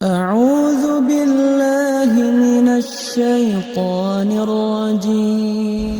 أعوذ بالله من الشيطان الرجيم.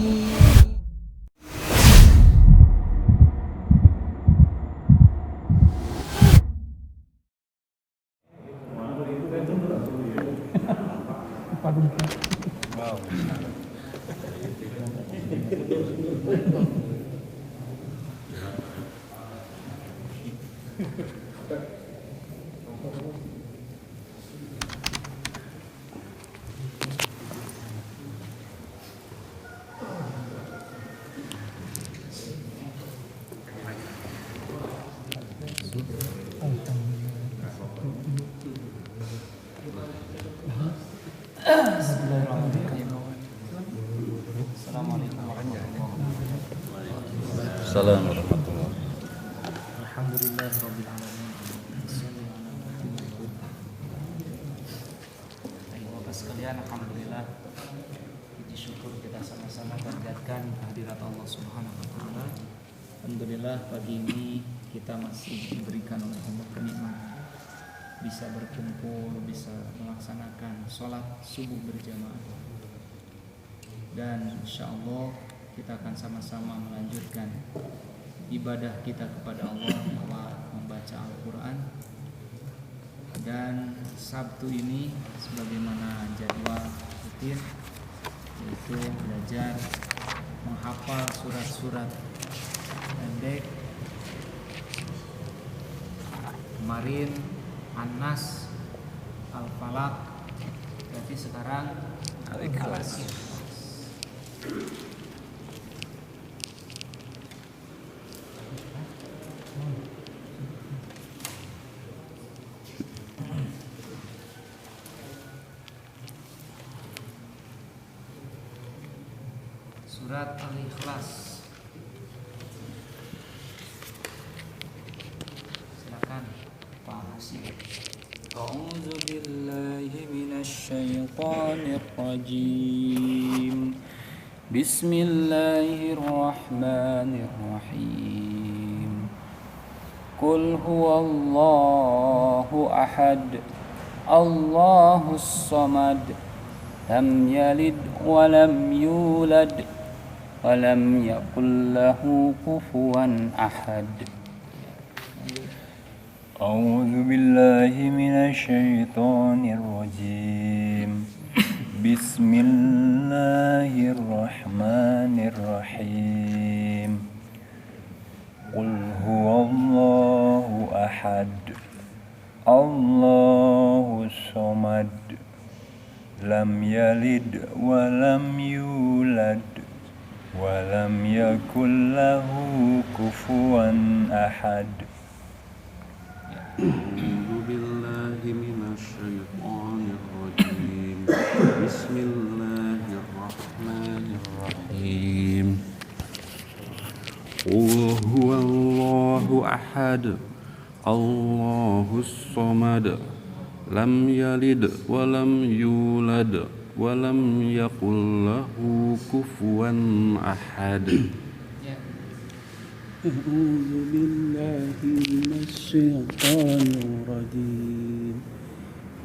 Assalamualaikum warahmatullahi wabarakatuh. Alhamdulillahirabbil alamin. Bapak sekalian, alhamdulillah, puji syukur kita sama-sama panjatkan kehadirat Allah Subhanahu wa taala. Alhamdulillah pagi ini kita masih diberikan oleh Allah kenikmatan bisa berkumpul, bisa melaksanakan sholat subuh berjamaah. Dan insyaallah kita akan sama-sama melanjutkan ibadah kita kepada Allah lewat membaca Al-Quran. Dan Sabtu ini sebagaimana jadwal rutin, yaitu belajar menghafal surat-surat pendek. Kemarin An-Nas, Al-Falaq, berarti sekarang Al-Ikhlas. Surat Al-Ikhlas. Silakan Pak Hasim. أعوذ بالله من الشيطان الرجيم بسم الله الرحمن الرحيم قل هو الله أحد الله الصمد لم يلد ولم يولد ولم يكن له كفوا أحد أعوذ بالله من الشيطان الرجيم بسم الله الرحمن الرحيم قل هو الله أحد الله الصمد لم يلد ولم يولد ولم يكن له كفوا أحد أعوذ بالله من الشيطان الرجيم بسم الله الرحمن الرحيم قل هو الله أحد الله الصمد لم يلد ولم يولد ولم يكن له كفوا أحد أعوذ بالله من الشيطان الرجيم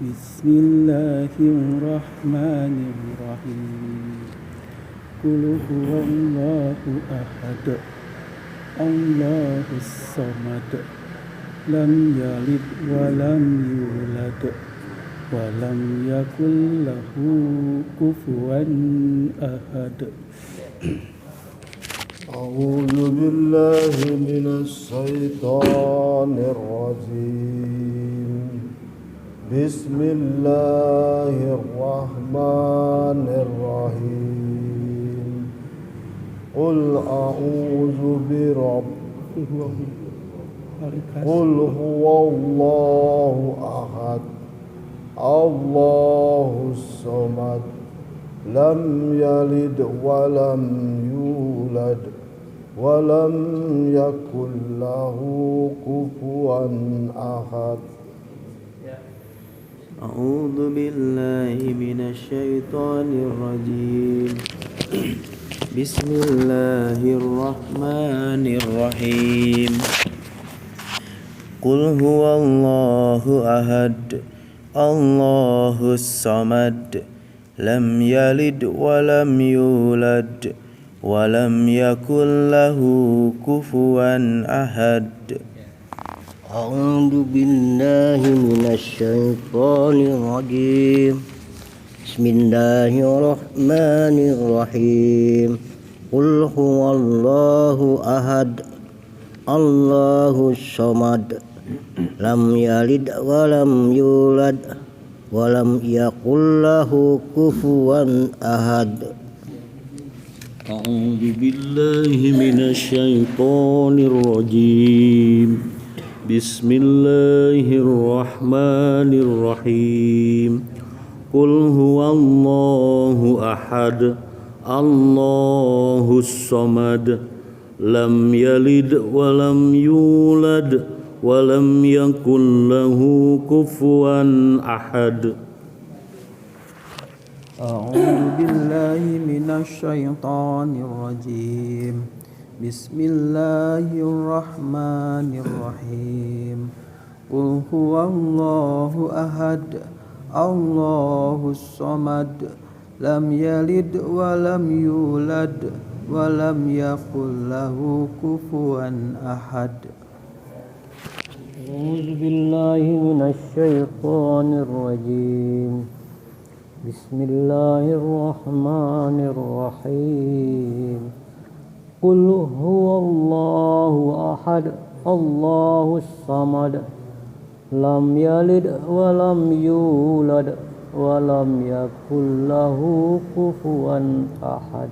بسم الله الرحمن الرحيم قل هو الله أحد الله الصمد لم يلد ولم يولد ولم يكن له كفوا أحد أعوذ بالله من الشيطان الرجيم بسم الله الرحمن الرحيم قل أعوذ برب قل هو الله أحد الله الصمد لم يلد ولم يولد ولم يكن له كفوا أحد أعوذ بالله من الشيطان الرجيم بسم الله الرحمن الرحيم قل هو الله أحد Allahus samad. Lam yalid walam yulad walam yakul lahu kufuwan ahad. A'udzu billahi minasyaitonir rajim. Bismillahirrahmanirrahim. Qul huwallahu ahad. Allahus samad. Lam yalid walam yulad walam yakul lahu kufuwan ahad. A'udzu billahi minasyaitonir rajim. Bismillahirrahmanirrahim. Qul huwallahu ahad. Allahus samad. Lam yalid walam yulad walam yakul lahu kufuwan ahad. A'udzu billahi minasyaitonir rajim. Bismillahirrahmanirrahim. Qul huwallahu ahad. Allahus samad. Lam yalid walam yulad walam yakul lahu kufuwan ahad. A'udzu billahi minasyaitonir rajim. Bismillahirrahmanirrahim. Qul huwallahu ahad. Allahus samad. Lam yalid walam yulad walam yakul lahu kufuwan ahad.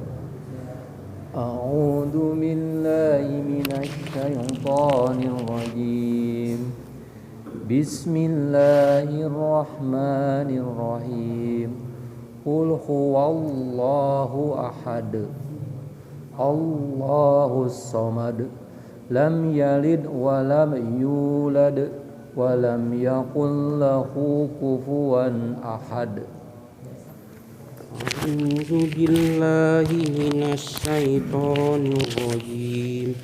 A'udzu billahi minasyaitonir rajim. Bismillahirrahmanirrahim. Qul huwallahu ahad. Allahus samad. Lam yalid walam yulad walam yakul lahu kufuwan ahad. A'udzu billahi minasyaitonir rajim.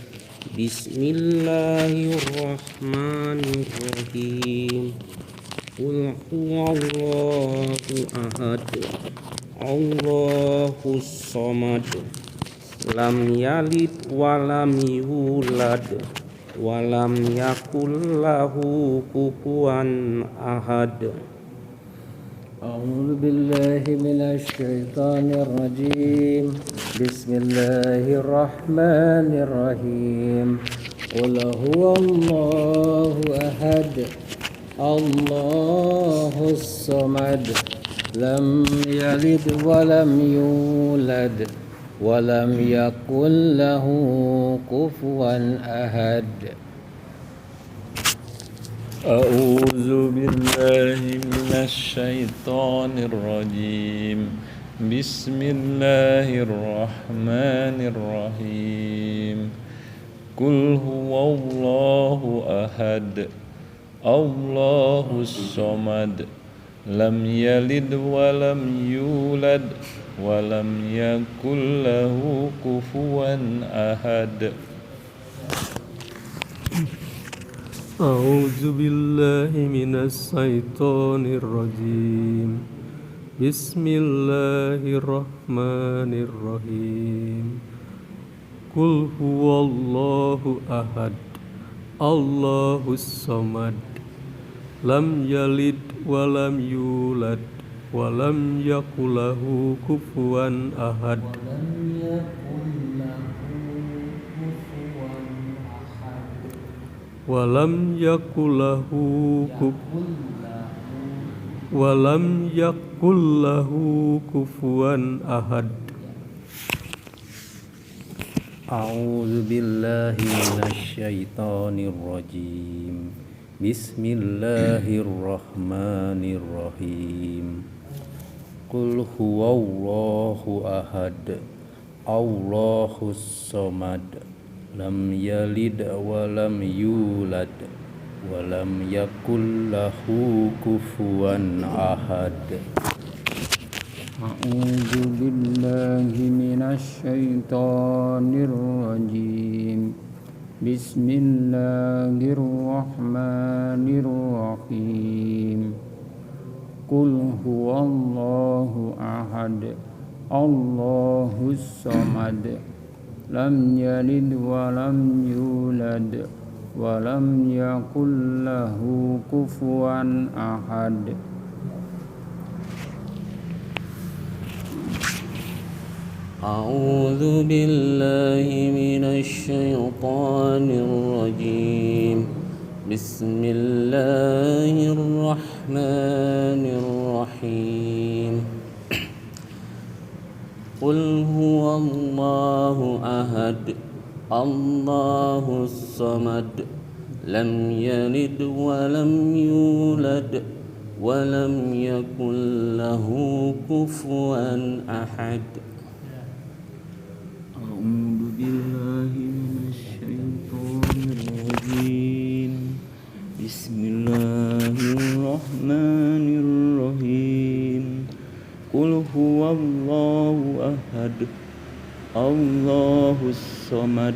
Bismillahirrahmanirrahim. Qul huwallahu ahad. Allahus samad. Lam yalid walam yulad walam yakul lahu kufuwan ahad. A'udzu billahi minasyaitonir rajim. Bismillahirrahmanirrahim. Qul huwallahu ahad. Allahus samad. Lam yalid walam yulad walam yakul lahu kufuwan ahad. A'udzu billahi minasyaitonir rajim. Bismillahirrahmanirrahim. Qul huwallahu ahad. Allahus samad. Lam yalid walam yulad walam yakul lahu kufuwan ahad. A'udzu billahi minasyaitonir rajim. Bismillahirrahmanirrahim. Qul huwallahu ahad. Allahus samad. Lam yalid walam yulad walam yakul lahu kufuwan ahad. Walam yakul lahu kufuwan ahad. A'udzu billahi minasyaitonir rajim. Bismillahirrahmanirrahim. Qul huwallahu ahad. Allahus samad. Lam yalid walam yulad walam yakul lahu kufuwan ahad. A'udzu billahi minasyaitonir rajim. Bismillahirrahmanirrahim. Qul huwallahu ahad. Allahus samad. Lam yalid wa lam yulad wa lam yakul lahu kufuwan ahad. أعوذ بالله من الشيطان الرجيم بسم الله الرحمن الرحيم قل هو الله أحد الله الصمد لم يلد ولم يولد ولم يكن له كفوا أحد أعوذ بالله من الشيطان الرجيم بسم الله الرحمن الرحيم قل هو الله أحد الله الصمد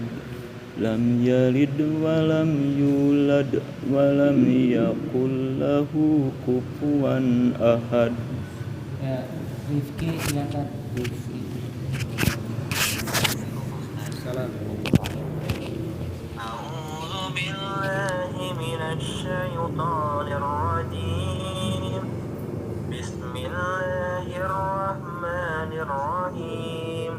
لم يلد ولم يولد ولم يكن له كفوا أحد. Ya, Rifki silakan. Rifki. أعوذ بالله من الشيطان الرجيم بسم الله الرحمن الرحيم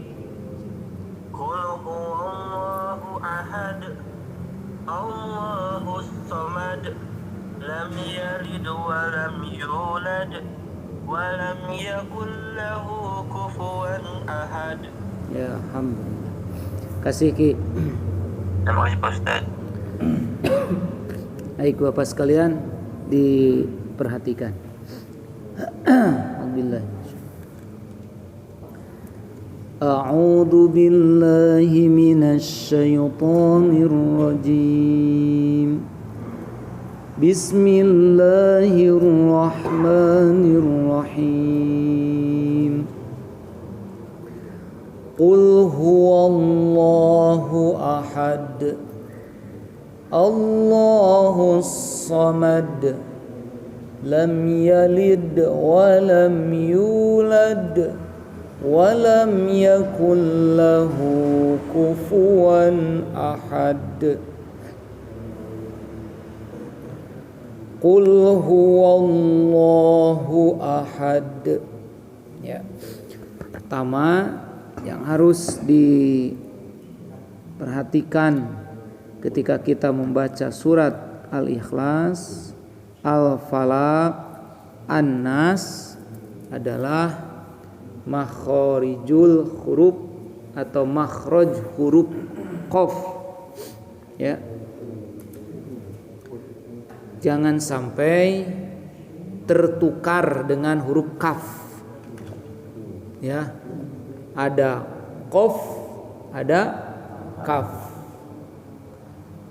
قل هو الله أحد الله الصمد لم يلد ولم يولد ولم يكن له كفوا أحد. Ya, alhamdulillah. Kasih Ki. Terima kasih Pak Ustaz. Baik Bapak sekalian diperhatikan. Alhamdulillah. A'udzu billahi minasy syaithanir rajim. Bismillahirrahmanirrahim. Qul huwallahu ahad. Allahus samad. Lam yalid wa lam yulad wa lam yakul lahu kufuwan ahad. Qul huwallahu ahad. Ya. Pertama yang harus diperhatikan ketika kita membaca surat Al-Ikhlas, Al-Falaq, An-Nas adalah makhorijul huruf atau makhraj huruf qaf. Ya. Jangan sampai tertukar dengan huruf kaf. Ya. Ada qaf, ada kaf.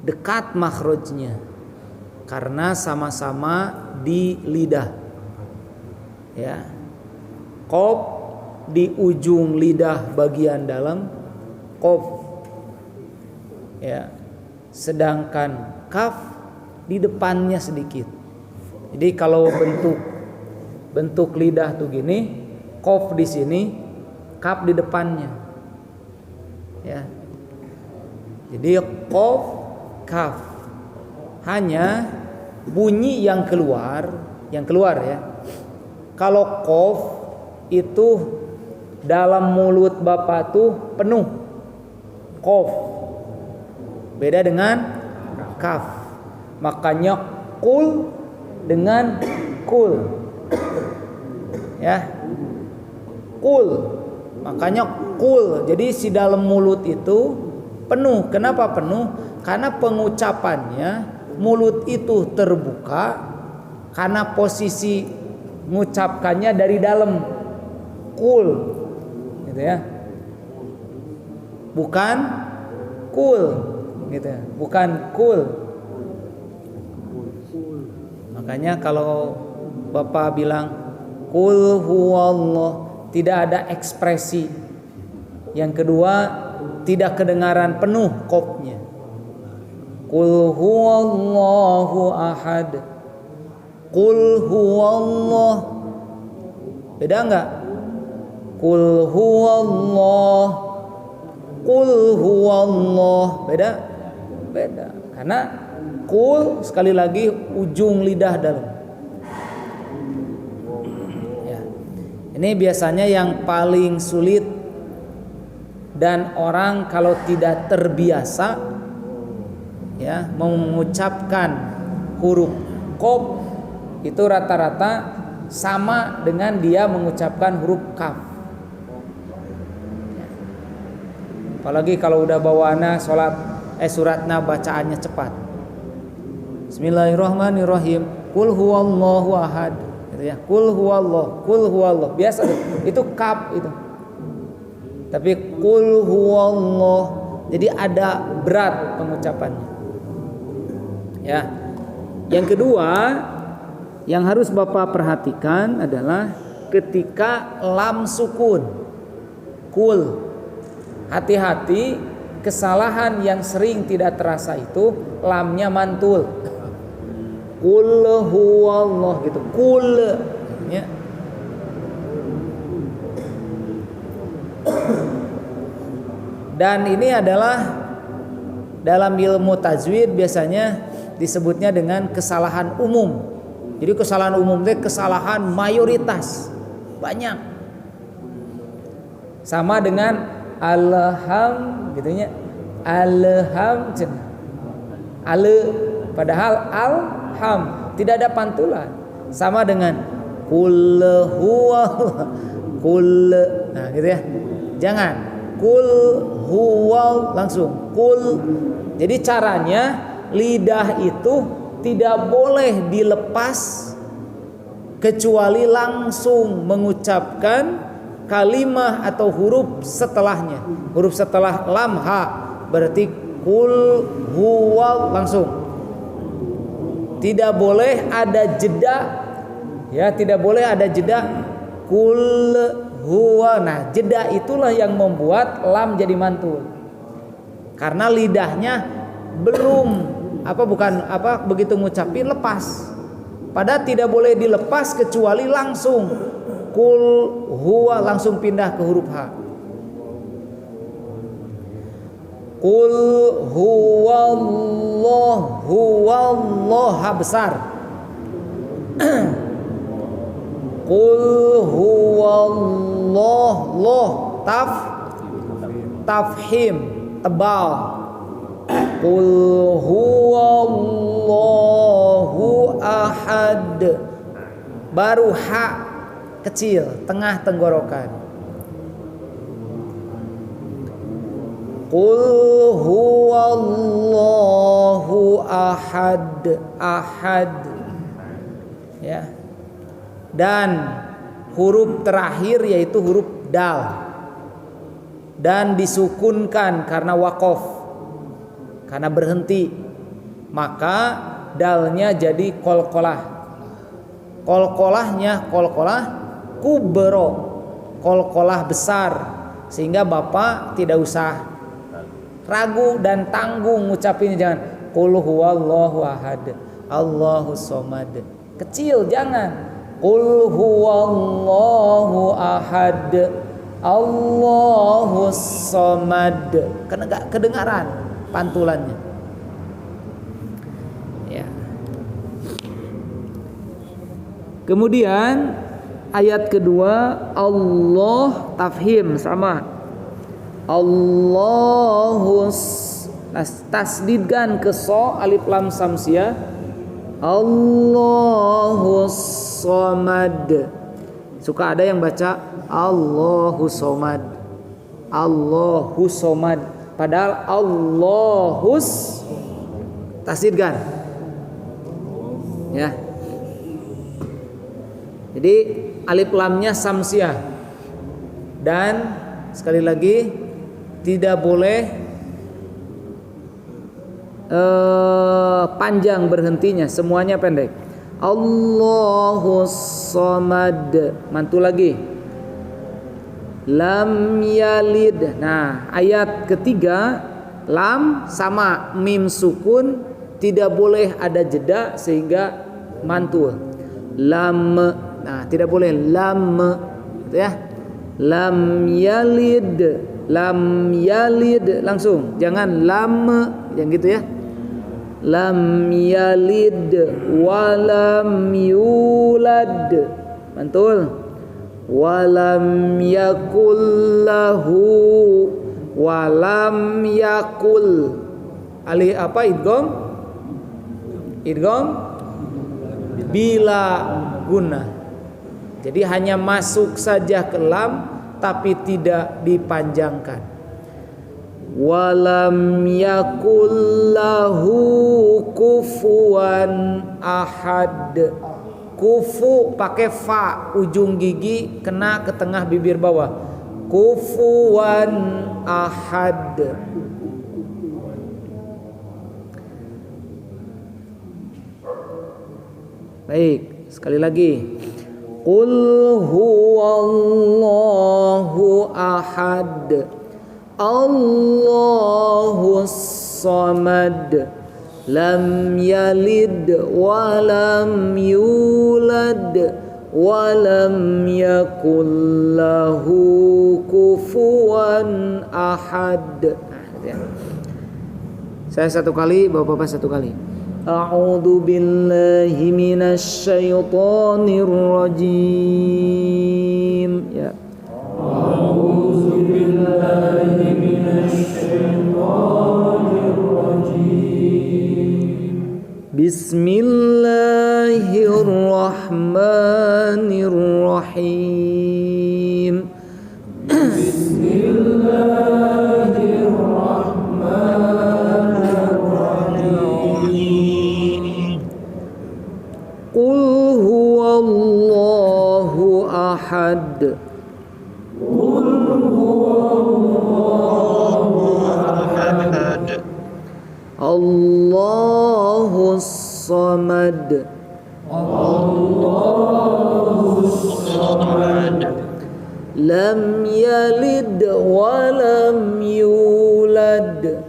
Dekat makhrajnya karena sama-sama di lidah. Ya. Qaf di ujung lidah bagian dalam, qaf. Ya. Sedangkan kaf di depannya sedikit. Jadi kalau bentuk lidah tuh gini, qaf di sini, kaf di depannya. Ya. Jadi qaf, kaf. Hanya bunyi yang keluar ya. Kalau qaf itu dalam mulut Bapak tuh penuh. Qaf. Beda dengan kaf. Makanya qul dengan kul. Ya. Qul. Makanya qul. Jadi si dalam mulut itu penuh. Kenapa penuh? Karena pengucapannya mulut itu terbuka karena posisi mengucapkannya dari dalam. Qul. Gitu ya. Bukan kul. Gitu ya. Bukan kul. Makanya kalau Bapak bilang qul huwallah, tidak ada ekspresi. Yang kedua, tidak kedengaran penuh qafnya. Qul huwallahu ahad. Qul huwallah, Beda enggak? Qul huwallah. Qul huwallah. Beda? Beda. Karena qul sekali lagi ujung lidah dalam. Ya. Ini biasanya yang paling sulit dan orang kalau tidak terbiasa ya mengucapkan huruf qaf itu rata-rata sama dengan dia mengucapkan huruf kaf. Apalagi kalau udah bawaana suratna bacaannya cepat. Bismillahirrahmanirrahim. Qul huwallahu ahad. Gitu ya. Qul huwallah. Biasa itu kaf itu. Tapi qul huwallah. Jadi ada berat pengucapannya. Ya. Yang kedua yang harus Bapak perhatikan adalah ketika lam sukun. Qul. Hati-hati, kesalahan yang sering tidak terasa itu lamnya mantul. Qul huwallah gitu. Qul ya. Dan ini adalah dalam ilmu tajwid biasanya disebutnya dengan kesalahan umum. Jadi kesalahan umum itu kesalahan mayoritas, banyak. Sama dengan alham gitunya, alham padahal alham tidak ada pantulan. Sama dengan qul huwa qul, nah gitu ya. Jangan qul huwa langsung qul. Jadi caranya lidah itu tidak boleh dilepas kecuali langsung mengucapkan kalimah atau huruf setelahnya. Huruf setelah lam ha berarti qul huwa langsung. Tidak boleh ada jeda. Ya, tidak boleh ada jeda. Qul huwa. Nah, jeda itulah yang membuat lam jadi mantul. Karena lidahnya belum begitu ngucapin lepas. Padahal tidak boleh dilepas kecuali langsung qul huwa langsung pindah ke huruf ha. Qul huwallah ha besar. Qul huwallah loh tafhim tebal. Qul huwallahu ahad baru ha kecil tengah tenggorokan. Qul huwallahu ahad ya. Dan huruf terakhir yaitu huruf dal dan disukunkan karena waqaf, karena berhenti, maka dalnya jadi qalqalah. Qalqalahnya qalqalah kubro, qalqalah besar, sehingga Bapak tidak usah ragu dan tanggung ngucapin. Jangan qul huwallahu ahad Allahus somad, kecil jangan. Qul huwallahu ahad Allahus somad, karena gak kedengaran pantulannya ya. Kemudian ayat kedua Allah tafhim sama Allahus, tasdidkan ke so alif lam samsiah Allahus somad. Suka ada yang baca Allahus somad, Allahus somad, padahal Allahus tasdidkan ya. Jadi alif lamnya samsiah. Dan sekali lagi tidak boleh panjang berhentinya, semuanya pendek. Allahus somad, mantul lagi. Lam yalid. Nah, ayat ketiga lam sama mim sukun, tidak boleh ada jeda sehingga mantul. Lam. Nah, tidak boleh lam gitu ya. Lam yalid langsung, jangan lam yang gitu ya. Lam yalid walam yulad, mantul. Walam yakul lahu, walam yakul. Alih apa idgham? Idgham bila guna. Jadi hanya masuk saja ke lam tapi tidak dipanjangkan. Walam yakul lahu kufuwan ahad. Kufu pakai fa, ujung gigi kena ke tengah bibir bawah. Kufuwan ahad. Baik, sekali lagi. Qul huwallahu ahad. Allahus samad. Lam yalid wa lam yulad wa lam yakul lahu kufuwan ahad. Saya satu kali, Bapak-bapak satu kali. A'udzu billahi minasy syaithanir rajim. Ya. A'udzu billahi minasy syaithanir rajim. Bismillahirrahmanirrahim. Bismillahirrahmanirrahim. Qul huwallahu ahad. Qul huwallahu ahad. Allahus samad. Allahus samad. Lam yalid wa lam yulad.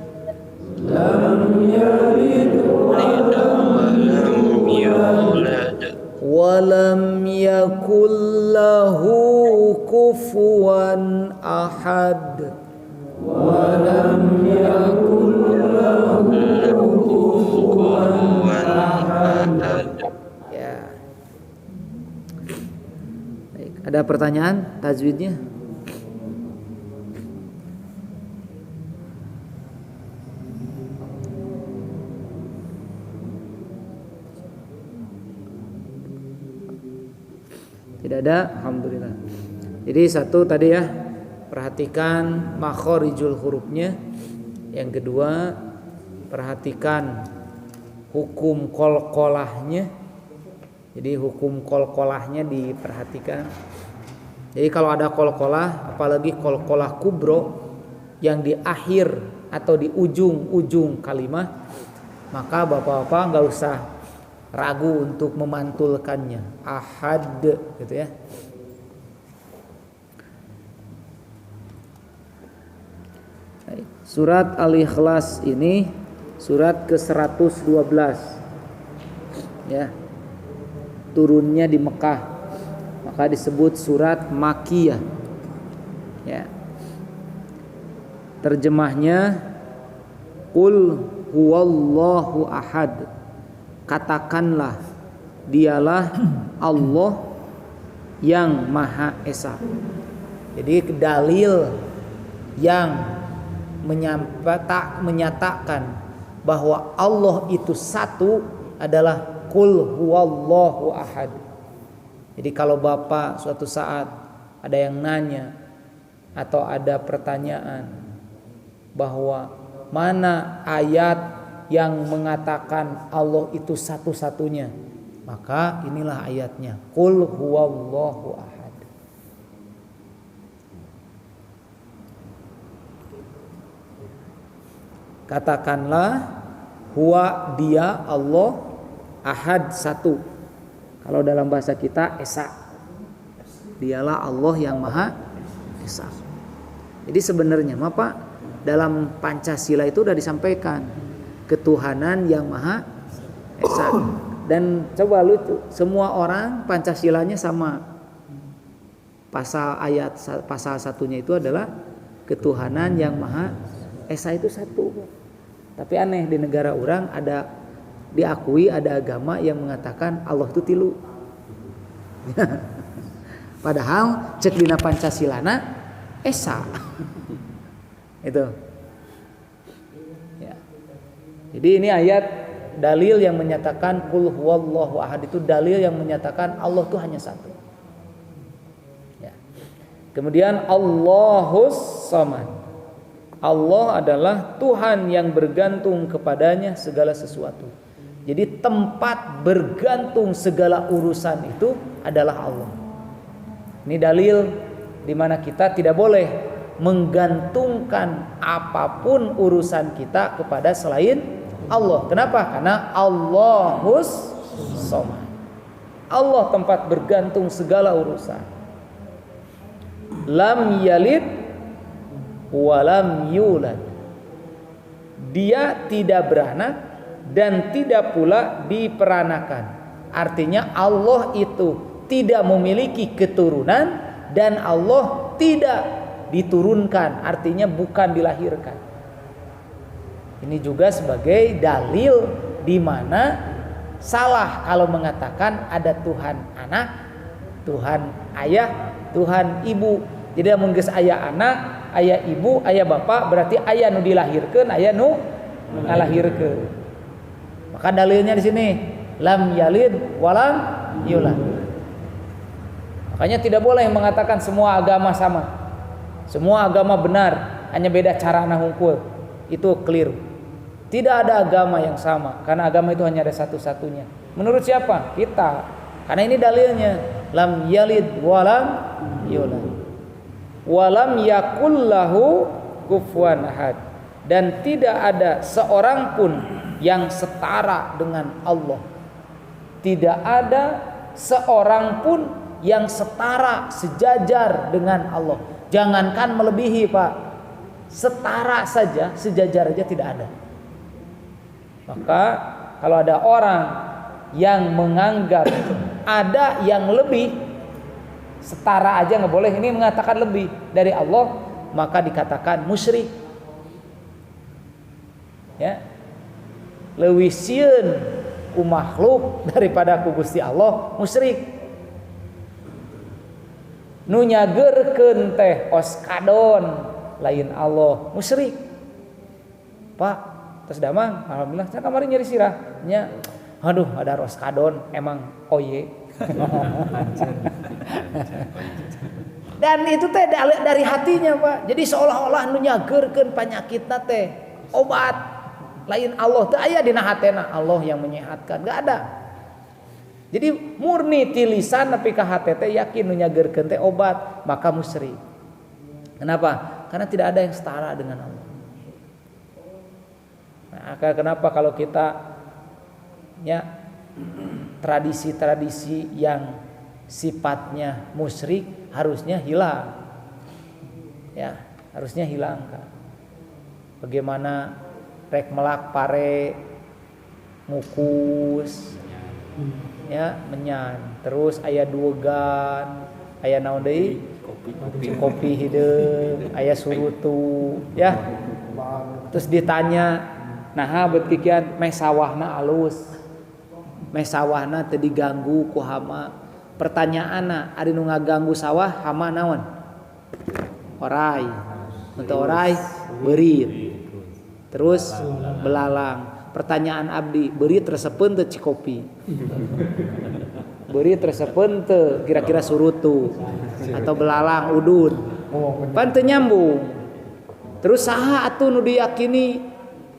Lam yalid wa lam yulad. Wa lam yakul lahu kufuwan ahad. Wa lam yakul lahu kufuwan ahad. Ya. Baik, ada pertanyaan tajwidnya? Tidak ada, alhamdulillah. Jadi satu tadi ya, perhatikan makhorijul hurufnya. Yang kedua, perhatikan hukum qalqalahnya. Jadi hukum qalqalahnya diperhatikan. Jadi kalau ada qalqalah, apalagi qalqalah kubro yang di akhir atau di ujung-ujung kalimat, maka bapak-bapak nggak usah ragu untuk memantulkannya. Ahad gitu ya. Surat Al-Ikhlas ini surat ke-112 ya. Turunnya di Mekah, maka disebut surat Makkiyah ya. Terjemahnya Qul huwallahu ahad. Katakanlah dialah Allah yang Maha Esa. Jadi dalil yang menyatakan bahwa Allah itu satu adalah Qul huwallahu ahad. Jadi kalau Bapak suatu saat ada yang nanya atau ada pertanyaan bahwa mana ayat yang mengatakan Allah itu satu-satunya, maka inilah ayatnya. Qul huwallahu ahad. Katakanlah huwa dia Allah, ahad satu. Kalau dalam bahasa kita esa. Dialah Allah yang Maha Esa. Jadi sebenarnya Pak, dalam Pancasila itu sudah disampaikan ketuhanan yang Maha Esa. Dan coba lucu, semua orang Pancasilanya sama. pasal satunya itu adalah ketuhanan yang Maha Esa itu satu. Tapi aneh di negara orang ada diakui ada agama yang mengatakan Allah itu tilu. Padahal cek dina Pancasilana Esa. Itu. Ya. Jadi ini ayat dalil yang menyatakan qul huwallahu ahad, itu dalil yang menyatakan Allah itu hanya satu. Ya. Kemudian Allahus Samad. Allah adalah Tuhan yang bergantung kepadanya segala sesuatu. Jadi tempat bergantung segala urusan itu adalah Allah. Ini dalil di mana kita tidak boleh menggantungkan apapun urusan kita kepada selain Allah. Kenapa? Karena Allahus Samad. Allah tempat bergantung segala urusan. Lam yalid walam yulad. Dia tidak beranak dan tidak pula diperanakan. Artinya Allah itu tidak memiliki keturunan dan Allah tidak diturunkan, artinya bukan dilahirkan. Ini juga sebagai dalil di mana salah kalau mengatakan ada Tuhan anak, Tuhan ayah, Tuhan ibu. Jadi mun geus aya anak, aya ibu, aya bapak, berarti aya nu dilahirkeun, aya nu ngalahirkeun. Maka dalilnya di sini lam yalid walam yulad. Makanya tidak boleh mengatakan semua agama sama. Semua agama benar, hanya beda cara hungkul. Itu keliru. Tidak ada agama yang sama, karena agama itu hanya ada satu-satunya. Menurut siapa? Kita. Karena ini dalilnya lam yalid walam yulad. Walam yakul lahu kufuwan ahad, dan tidak ada seorang pun yang setara dengan Allah. Tidak ada seorang pun yang setara sejajar dengan Allah. Jangankan melebihi, Pak. Setara saja, sejajar aja tidak ada. Maka kalau ada orang yang menganggap ada yang lebih, setara aja nggak boleh, ini mengatakan lebih dari Allah, maka dikatakan musyrik. Ya, leuwih sieun ku makhluk daripada ku Gusti Allah, musyrik. Nu nyageurkeun teh oskadon lain Allah, musyrik. Pak, tos damang, alhamdulillah saya kemarin nyeri sirah nya. Aduh, ada oskadon emang oye. Dan itu teh dari hatinya, Pak. Jadi seolah-olah nu nyageurkeun panyakitna teh obat lain Allah teh aya dina hatena, Allah yang menyehatkan, enggak ada. Jadi murni ti lisan tapi ka hate teh yakin nu nyageurkeun teh obat, maka musyrik. Kenapa? Karena tidak ada yang setara dengan Allah. Nah, kenapa kalau kita ya tradisi-tradisi yang sifatnya musyrik harusnya hilang. Ya, harusnya hilang, Kak. Bagaimana rek melak pare ngukus ya menyan, terus aya duogan, aya naon deui? Kopi hideung, aya surutu ya. Terus ditanya, naha beut kikian meh sawahna alus. Meh sawahna teu diganggu ku hama. Pertanyaanna, ari nu ngaganggu sawah hama naon? Orai. Untuk orai beurit. Terus belalang. Pertanyaan abdi, beurit resepeun teu cikopi? Beurit resepeun teu kira-kira surutu atau belalang udun? Pan teu nyambung. Terus saha atuh nu diyakini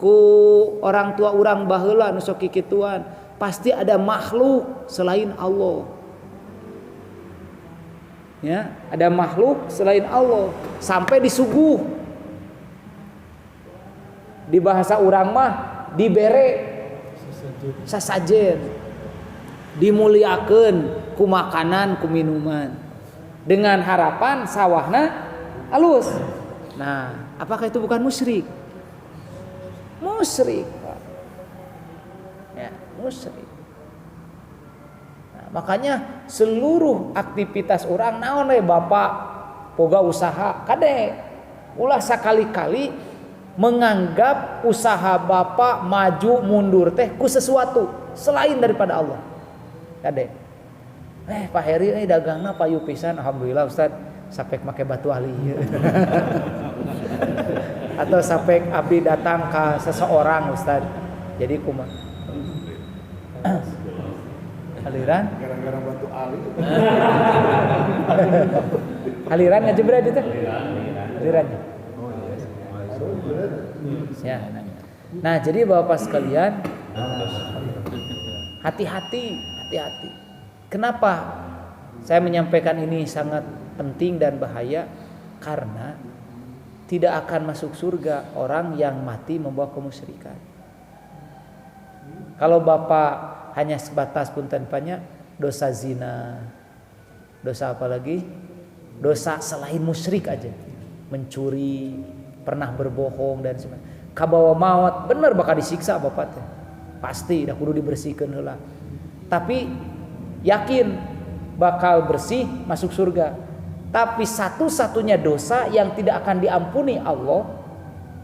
ku orang tua urang baheula nu sok kikituan? Pasti ada makhluk selain Allah. Ya, ada makhluk selain Allah sampai disuguh. Di bahasa urang mah dibere sasajen, dimuliakeun ku makanan ku minuman dengan harapan sawahna alus. Nah, apakah itu bukan musyrik? Musyrik, Pak. Ya, musyrik. Nah, Makanya seluruh aktivitas orang naon we bapak boga usaha kade ulah sakali-kali menganggap usaha bapak maju mundur teh ku sesuatu selain daripada Allah. Kade. Pak Heri dagangna payu pisan alhamdulillah Ustaz sampai make batu ahli. Atau sampai abdi datang ke seseorang Ustaz. Jadi kumaha? Aliran? Gara-gara batu ali. Aliran ngajebret itu? Alirannya. Ya. Nah, jadi Bapak sekalian, hati-hati. Kenapa saya menyampaikan ini sangat penting dan bahaya? Karena tidak akan masuk surga orang yang mati membawa kemusyrikan. Kalau Bapak hanya sebatas punten banyak dosa zina, dosa apa lagi? Dosa selain musyrik aja, mencuri, pernah berbohong dan sebagainya. Kabawa maut, bener bakal disiksa bapak teh. Pasti dah kudu dibersihkeun heula. Tapi yakin bakal bersih masuk surga. Tapi satu-satunya dosa yang tidak akan diampuni Allah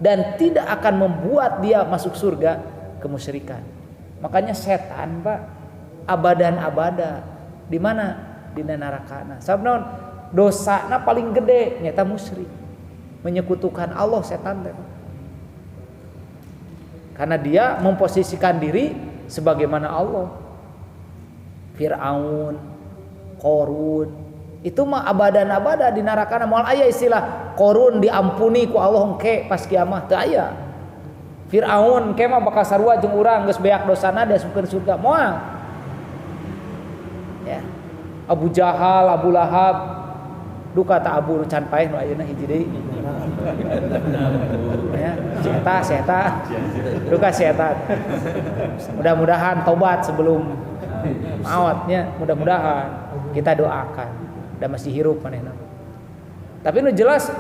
dan tidak akan membuat dia masuk surga, kemusyrikan. Makanya setan Pak abadan-abada di mana? Di neraka. Sabab dosana paling gede nyata musyrik. Menyekutukan Allah setan teh. Karena dia memposisikan diri sebagaimana Allah. Fir'aun, Qarun, itu mah abadan-abada di neraka. Moal aya istilah Qarun diampuni ku Allah engke pas kiamat teu aya. Fir'aun ke mah bakal sarua jeung urang geus beak dosana diasupkeun surga moal. Ya. Abu Jahal, Abu Lahab, duka ta Abu nu can paeh nu ayeuna hiji deui. Ya, seta. Duka seta. Mudah-mudahan tobat sebelum mautnya, mudah-mudahan kita doakan. Da masih hirup manehna. Tapi nu jelas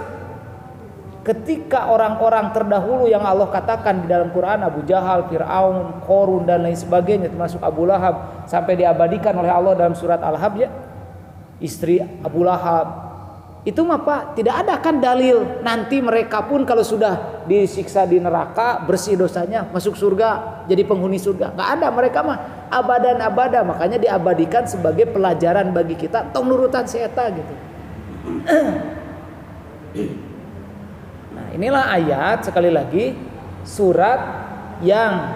ketika orang-orang terdahulu yang Allah katakan di dalam Quran, Abu Jahal, Fir'aun, Qarun dan lain sebagainya termasuk Abu Lahab sampai diabadikan oleh Allah dalam surat Al-Hab ya, istri Abu Lahab itu mah Pak tidak ada kan dalil nanti mereka pun kalau sudah disiksa di neraka bersih dosanya masuk surga jadi penghuni surga, nggak ada, mereka mah abadan-abada. Makanya diabadikan sebagai pelajaran bagi kita tong nurutan si eta gitu. Nah, inilah ayat sekali lagi surat yang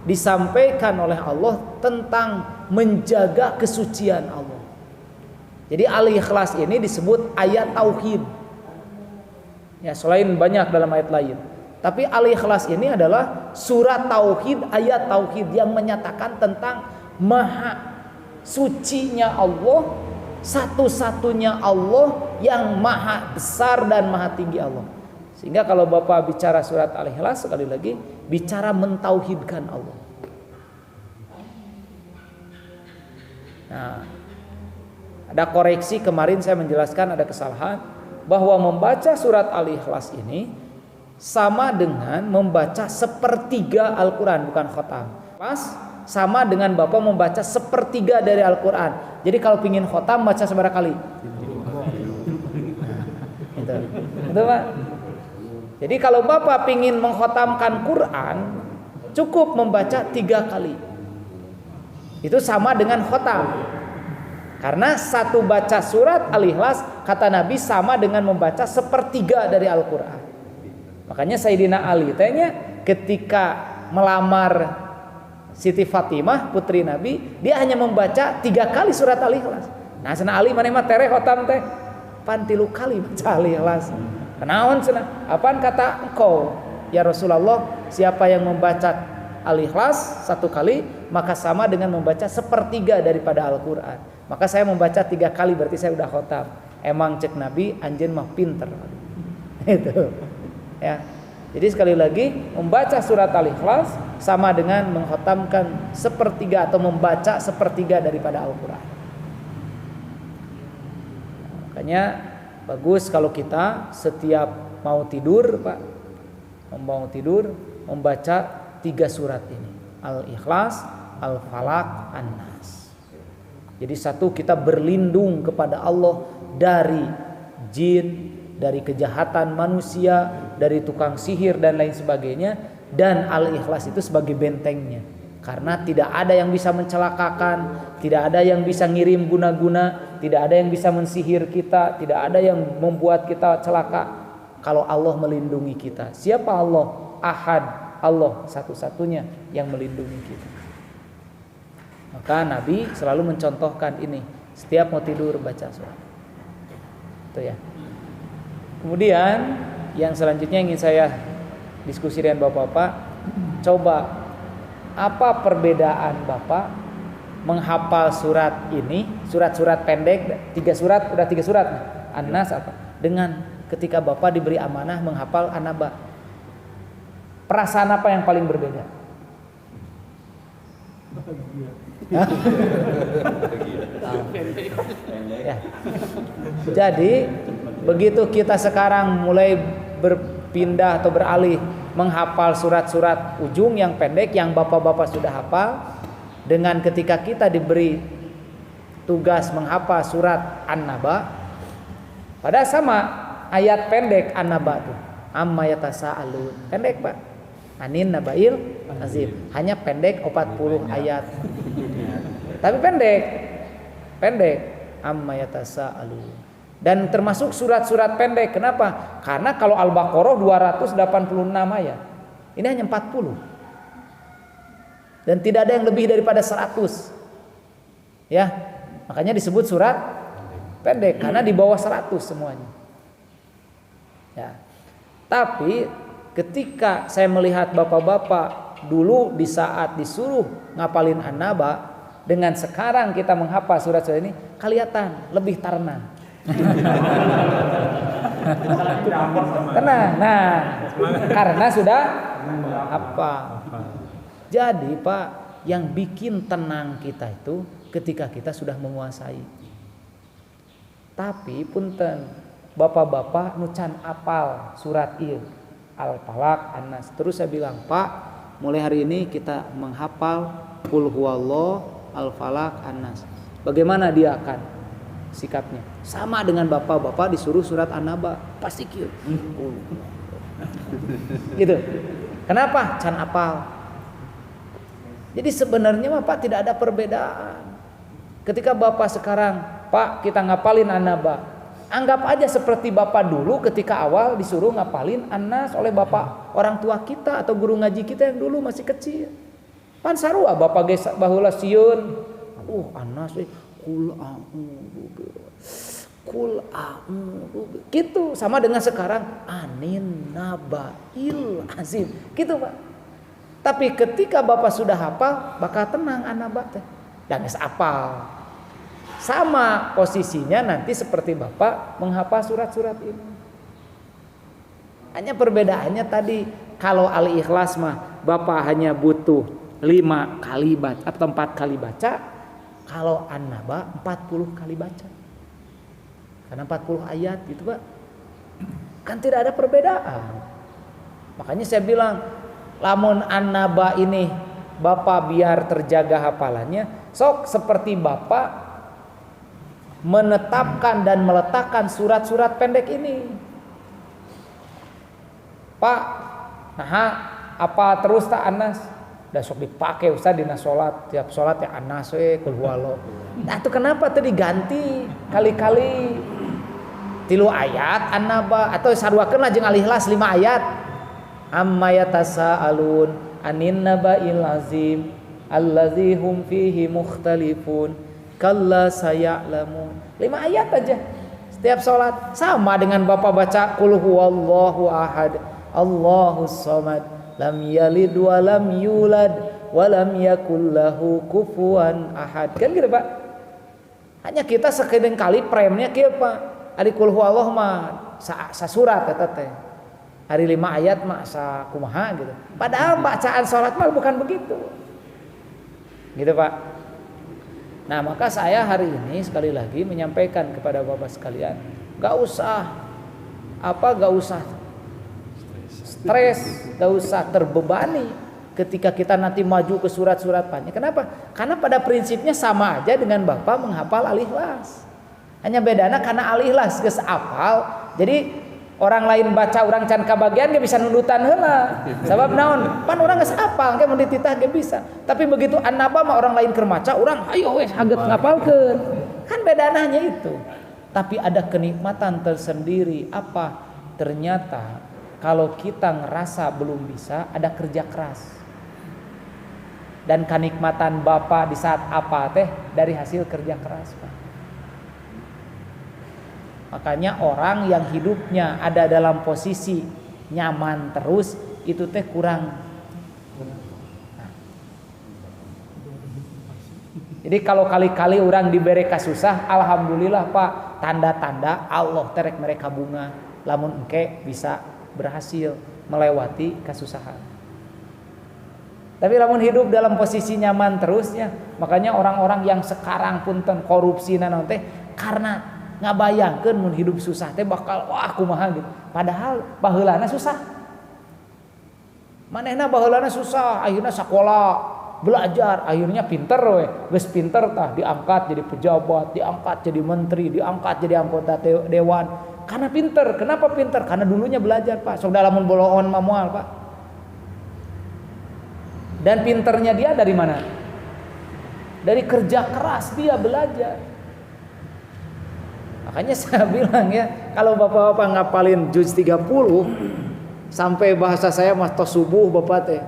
disampaikan oleh Allah tentang menjaga kesucian Allah. Jadi Al-Ikhlas ini disebut ayat tauhid. Ya, selain banyak dalam ayat lain. Tapi Al-Ikhlas ini adalah surat tauhid, ayat tauhid yang menyatakan tentang maha sucinya Allah, satu-satunya Allah yang maha besar dan maha tinggi Allah. Sehingga kalau Bapak bicara surat Al-Ikhlas sekali lagi bicara mentauhidkan Allah. Nah, ada koreksi kemarin saya menjelaskan ada kesalahan bahwa membaca surat Al-Ikhlas ini sama dengan membaca sepertiga Al-Quran, bukan khotam. Pas sama dengan Bapak membaca sepertiga dari Al-Quran. Jadi kalau pingin khotam baca seberapa kali? Itu Pak. Jadi kalau Bapak pingin mengkhotamkan Quran cukup membaca 3 kali. Itu sama dengan khotam. Karena satu baca surat Al-Ikhlas kata Nabi sama dengan membaca sepertiga dari Al-Quran. Makanya Sayyidina Ali tanya ketika melamar Siti Fatimah putri Nabi, dia hanya membaca 3 kali surat Al-Ikhlas. Nah, cenah Ali maneh mah tere khotam teh pan 3 kali baca Al-Ikhlas. Kenaon cenah? Apaan kata engkau ya Rasulullah, siapa yang membaca Al-Ikhlas 1 kali maka sama dengan membaca sepertiga daripada Al-Quran. Maka saya membaca 3 kali berarti saya udah khotam. Emang cek Nabi anjeun mah pinter. Itu. Ya. Jadi sekali lagi membaca surat Al-Ikhlas sama dengan mengkhotamkan sepertiga atau membaca sepertiga daripada Al-Quran. Makanya bagus kalau kita setiap mau tidur Pak, mau tidur membaca 3 surat ini, Al-Ikhlas, Al-Falaq, An-Nas. Jadi satu, kita berlindung kepada Allah dari jin, dari kejahatan manusia, dari tukang sihir dan lain sebagainya. Dan Al-Ikhlas itu sebagai bentengnya, karena tidak ada yang bisa mencelakakan, tidak ada yang bisa ngirim guna-guna, tidak ada yang bisa mensihir kita, tidak ada yang membuat kita celaka kalau Allah melindungi kita. Siapa Allah? Ahad, Allah satu-satunya yang melindungi kita. Maka Nabi selalu mencontohkan ini setiap mau tidur baca surat itu ya. Kemudian yang selanjutnya ingin saya diskusi dengan Bapak-bapak, coba apa perbedaan Bapak menghafal surat ini, surat-surat pendek, 3 surat, udah 3 surat nih, An-Nas apa, dengan ketika Bapak diberi amanah menghafal An-Naba. Perasaan apa yang paling berbeda? Ya. Jadi begitu kita sekarang mulai berpindah atau beralih menghafal surat-surat ujung yang pendek yang bapak-bapak sudah hafal, dengan ketika kita diberi tugas menghafal surat An-Naba, pada sama ayat pendek An-Naba tuh, amma yatasaalun, pendek Pak, anin nabail azim, hanya pendek 40 ayat, tapi pendek amma yatasaalun. Dan termasuk surat-surat pendek. Kenapa? Karena kalau Al-Baqarah 286 ayat, ini hanya 40. Dan tidak ada yang lebih daripada 100. Ya, makanya disebut surat pendek karena di bawah 100 semuanya. Ya. Tapi ketika saya melihat bapak-bapak dulu di saat disuruh ngapalin An-Naba, dengan sekarang kita menghafal surat-surat ini, kelihatan lebih tarna. Tenang, nah, karena sudah apa? Jadi Pak, yang bikin tenang kita itu ketika kita sudah menguasai. Tapi punten, bapak-bapak nucan apal surat il, Al-Falaq, An-Nas. Terus saya bilang, Pak, mulai hari ini kita menghafal Qul huwallah, Al-Falaq, An-Nas. Bagaimana dia akan sikapnya? Sama dengan bapak-bapak disuruh surat An-Naba, pasti kieu. Gitu. Kenapa? Can apal. Jadi sebenarnya Pak tidak ada perbedaan. Ketika Bapak sekarang, Pak, kita ngapalin An-Naba, anggap aja seperti Bapak dulu ketika awal disuruh ngapalin An-Nas oleh Bapak orang tua kita atau guru ngaji kita yang dulu masih kecil. Pan sarua Bapak geus baheula sieun. An-Nas Kul a'udzu gitu, sama dengan sekarang anin nabail azim gitu Pak. Tapi ketika Bapak sudah hafal, bakal tenang An-Naba teh dan geus apal. Sama posisinya nanti seperti Bapak menghafal surat-surat ini. Hanya perbedaannya tadi, kalau Al-Ikhlas mah Bapak hanya butuh 5 kali baca atau 4 kali baca. Kalau An-Naba 40 kali baca. Karena 40 ayat gitu Pak. Kan tidak ada perbedaan. Makanya saya bilang, lamun An-Naba ini Bapak biar terjaga hafalannya, sok seperti Bapak menetapkan dan meletakkan surat-surat pendek ini. Pak, nah apa terus tak An-Nas? Dan sok dipakai Ustaz dina salat, tiap salat ya An-Nas we Qul huwallah. Nah itu kenapa tadi diganti kali-kali 3 ayat An-Naba atau saduakeun lah jeung Al-Ikhlas 5 ayat. Amma yatasaalun anin nabail azim allazi hum fihi mukhtalifun kalla sayalamun. 5 ayat aja setiap salat, sama dengan Bapak baca Qul huwallahu ahad Allahus samad lam yalid wa lam yulad wa lam yakul lahu kufuwan ahad. Kan gitu Pak. Hanya kita sekedeng kali premnya kieu Pak. Ari Qul huwallah mah sasurat eta teh. Hari 5 ayat mah sakumaha gitu. Padahal bacaan salat mah bukan begitu. Gitu Pak. Nah, maka saya hari ini sekali lagi menyampaikan kepada Bapak sekalian, enggak usah stres, gak usah terbebani ketika kita nanti maju ke surat-surat panjang. Kenapa? Karena pada prinsipnya sama aja dengan Bapak menghafal Al-Ikhlas. Hanya bedana karena Al-Ikhlas geus apal. Jadi orang lain baca orang can kabagian ge bisa nundutan heula. Sabab naon? Pan urang geus apal ge mun dititah ge bisa. Tapi begitu annaba mah orang lain keur maca, urang ayo wes haget ngapalkeun. Kan bedana hanya itu. Tapi ada kenikmatan tersendiri. Apa? Ternyata kalau kita ngerasa belum bisa, ada kerja keras. Dan kenikmatan Bapak di saat apa teh dari hasil kerja keras, Pak. Makanya orang yang hidupnya ada dalam posisi nyaman terus itu teh kurang. Jadi kalau kali-kali orang diberi kasusah, alhamdulillah Pak, tanda-tanda Allah terek mereka bunga. Lamun engke bisa berhasil melewati kesusahan. Tapi lamun hidup dalam posisi nyaman terusnya, makanya orang-orang yang sekarang pun korupsi naon teh karena ngabayangkeun mun hidup susah teh bakal wah kumaha gitu. Padahal baheulana susah. Manehna baheulana susah, akhirnya sakola, belajar, akhirnya pinter we. Geus pinter tah diangkat jadi pejabat, diangkat jadi menteri, diangkat jadi anggota dewan. Karena pinter. Kenapa pinter? Karena dulunya belajar, Pak. Sok lamun boloon mah moal, Pak. Dan pinternya dia dari mana? Dari kerja keras dia belajar. Makanya saya bilang ya, kalau bapak-bapak ngapalin juz 30 sampai bahasa saya mas tos subuh bapak teh,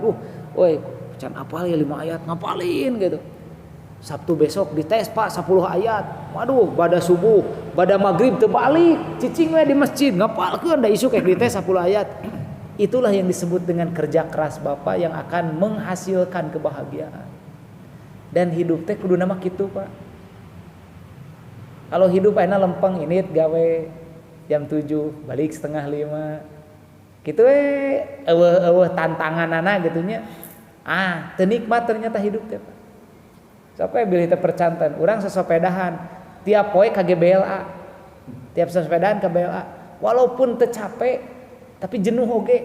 woi, can apal ya 5 ayat ngapalin gitu. Sabtu besok dites Pak 10 ayat. Waduh, pada subuh, pada maghrib teu balik, cicing we di masjid ngapalkeun da isu kayak dites 10 ayat. Itulah yang disebut dengan kerja keras Bapak yang akan menghasilkan kebahagiaan. Dan hidup teh kudu nama kitu, Pak. Kalau hidup ayeuna lempeng init gawe jam 7, balik setengah 5. Kitu we eueuh tantanganana gitu nya. Teu nikmat ternyata hidup teh, Pak. Sampai bilih teh percantan, urang sesopedahan tiap poe ka GBLA. Tiap sesopedahan ka BLA. Walaupun teu capek tapi jenuh oge.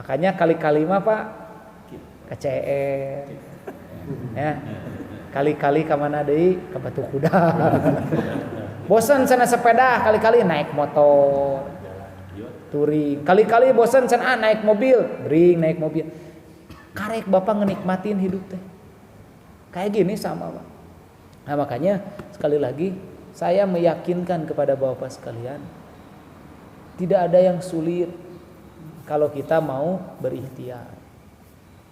Makanya kali-kali mah Pak ke CR. Ya. Kali-kali ka mana deui? Ka Batu Kuda. Bosan cenah sepeda, kali-kali naik motor. Touring. Kali-kali bosan cenah naik mobil, bring naik mobil. Karek Bapak ngenikmatin hidup teh. Kayak gini sama, Pak. Nah, makanya sekali lagi saya meyakinkan kepada Bapak sekalian, tidak ada yang sulit kalau kita mau berikhtiar.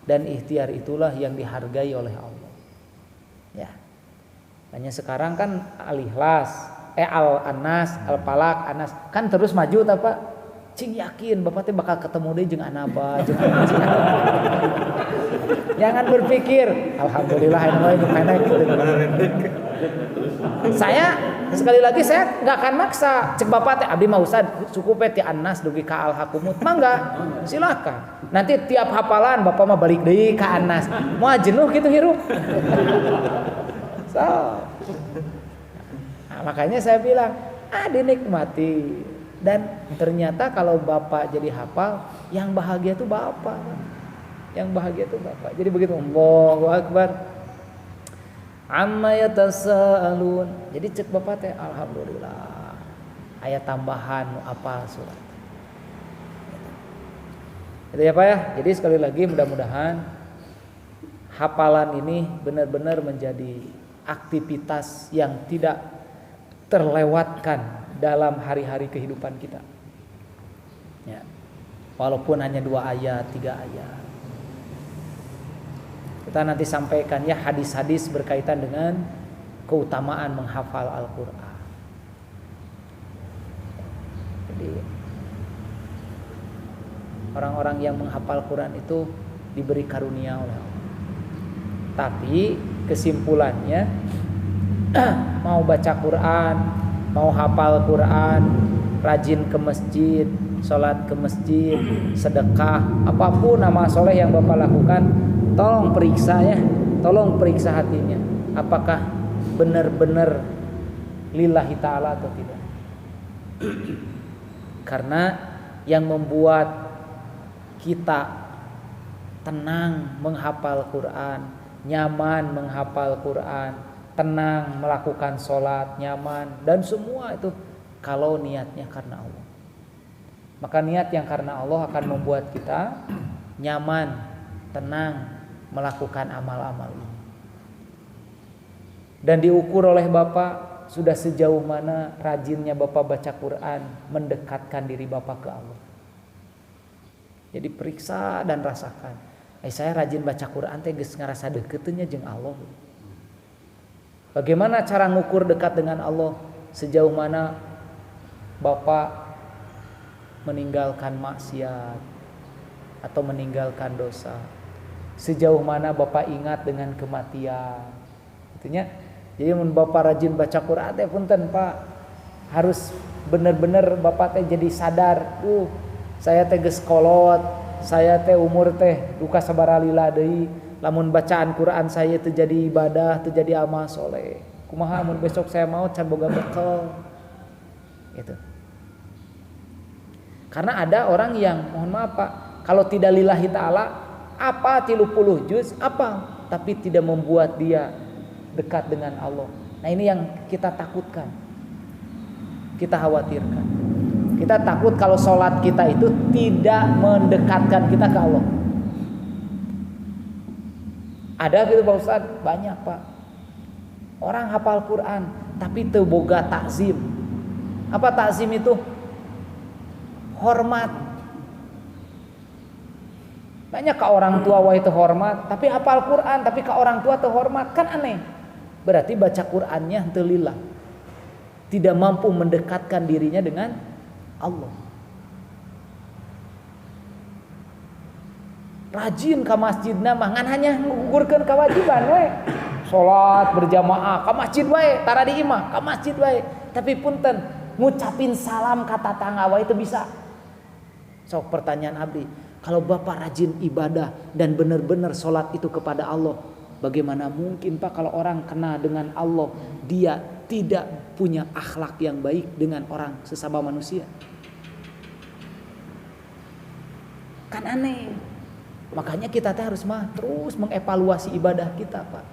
Dan ikhtiar itulah yang dihargai oleh Allah. Ya. Hanya sekarang kan Al-Ikhlas, Al-Anas, Al-Falaq, Anas kan terus maju ta, Pak? Cing yakin Bapak teh bakal ketemu deui jeung Anaba, jeung Anas. Jangan berpikir, alhamdulillah ini pendek gitu. Saya sekali lagi saya nggak akan maksa. Cek Bapak teh abdi mah usah cukup ti Anas dugi ka Al-Hakumut. Mangga, silakan. Nanti tiap hafalan Bapak mah balik deui ka Anas. Moal jenuh gitu hirup. So. Nah, makanya saya bilang, dinikmati. Dan ternyata kalau Bapak jadi hafal, yang bahagia itu Bapak. Yang bahagia itu Bapak. Jadi begitu, Allahu Akbar. Amma yatasaalun. Jadi cek Bapak teh alhamdulillah. Ayat tambahan apa surat. Itu ya Pak ya. Jadi sekali lagi mudah-mudahan hafalan ini benar-benar menjadi aktivitas yang tidak terlewatkan dalam hari-hari kehidupan kita. Ya. Walaupun hanya 2 ayat, 3 ayat. Kita nanti sampaikan ya hadis-hadis berkaitan dengan keutamaan menghafal Al-Qur'an. Jadi orang-orang yang menghafal Quran itu diberi karunia oleh Allah. Tapi kesimpulannya mau baca Quran, mau hafal Quran, rajin ke masjid, sholat ke masjid, sedekah, apapun amal soleh yang Bapak lakukan, tolong periksa ya, tolong periksa hatinya, apakah benar-benar lillahi ta'ala atau tidak. Karena yang membuat kita tenang menghafal Quran, nyaman menghafal Quran, tenang melakukan sholat, nyaman, dan semua itu kalau niatnya karena Allah. Maka niat yang karena Allah akan membuat kita nyaman, tenang melakukan amal-amal ini. Dan diukur oleh Bapak sudah sejauh mana rajinnya Bapak baca Quran mendekatkan diri Bapak ke Allah. Jadi periksa dan rasakan. Saya rajin baca Quran teh geus ngarasa deketnya jeung Allah. Bagaimana cara ngukur dekat dengan Allah? Sejauh mana Bapak meninggalkan maksiat atau meninggalkan dosa? Sejauh mana Bapak ingat dengan kematian? Itunya. Jadi mun Bapak rajin baca Quran teh punten Pak, harus bener-bener Bapak teh jadi sadar, saya teh geus kolot, saya teh umur teh duka sabaralila deui, lamun bacaan Quran saya teh jadi ibadah, teh jadi amal soleh. Kumaha mun besok saya mau can boga bekal. Gitu. Karena ada orang yang mohon maaf Pak, kalau tidak lillahi ta'ala apa 30 juz apa, tapi tidak membuat dia dekat dengan Allah. Nah ini yang kita takutkan, kita khawatirkan. Kita takut kalau sholat kita itu tidak mendekatkan kita ke Allah. Ada gitu Pak Ustaz? Banyak Pak. Orang hafal Quran tapi teu boga takzim. Apa takzim itu? Hormat. Banyak ke orang tua wae teu hormat, tapi hafal Quran tapi ke orang tua teu hormat, kan aneh. Berarti baca Qur'annya henteu lillah. Tidak mampu mendekatkan dirinya dengan Allah. Rajin ke masjidna mah ngan hanya ngugurkeun kewajiban we. Salat berjamaah ka masjid wae, tara di imah ka masjid wae. Tapi punten ngucapin salam ka tatangga wae teu bisa. Sok pertanyaan abdi, kalau Bapak rajin ibadah dan benar-benar salat itu kepada Allah, bagaimana mungkin Pak kalau orang kenal dengan Allah dia tidak punya akhlak yang baik dengan orang sesama manusia? Kan aneh. Makanya kita harus terus mengevaluasi ibadah kita Pak.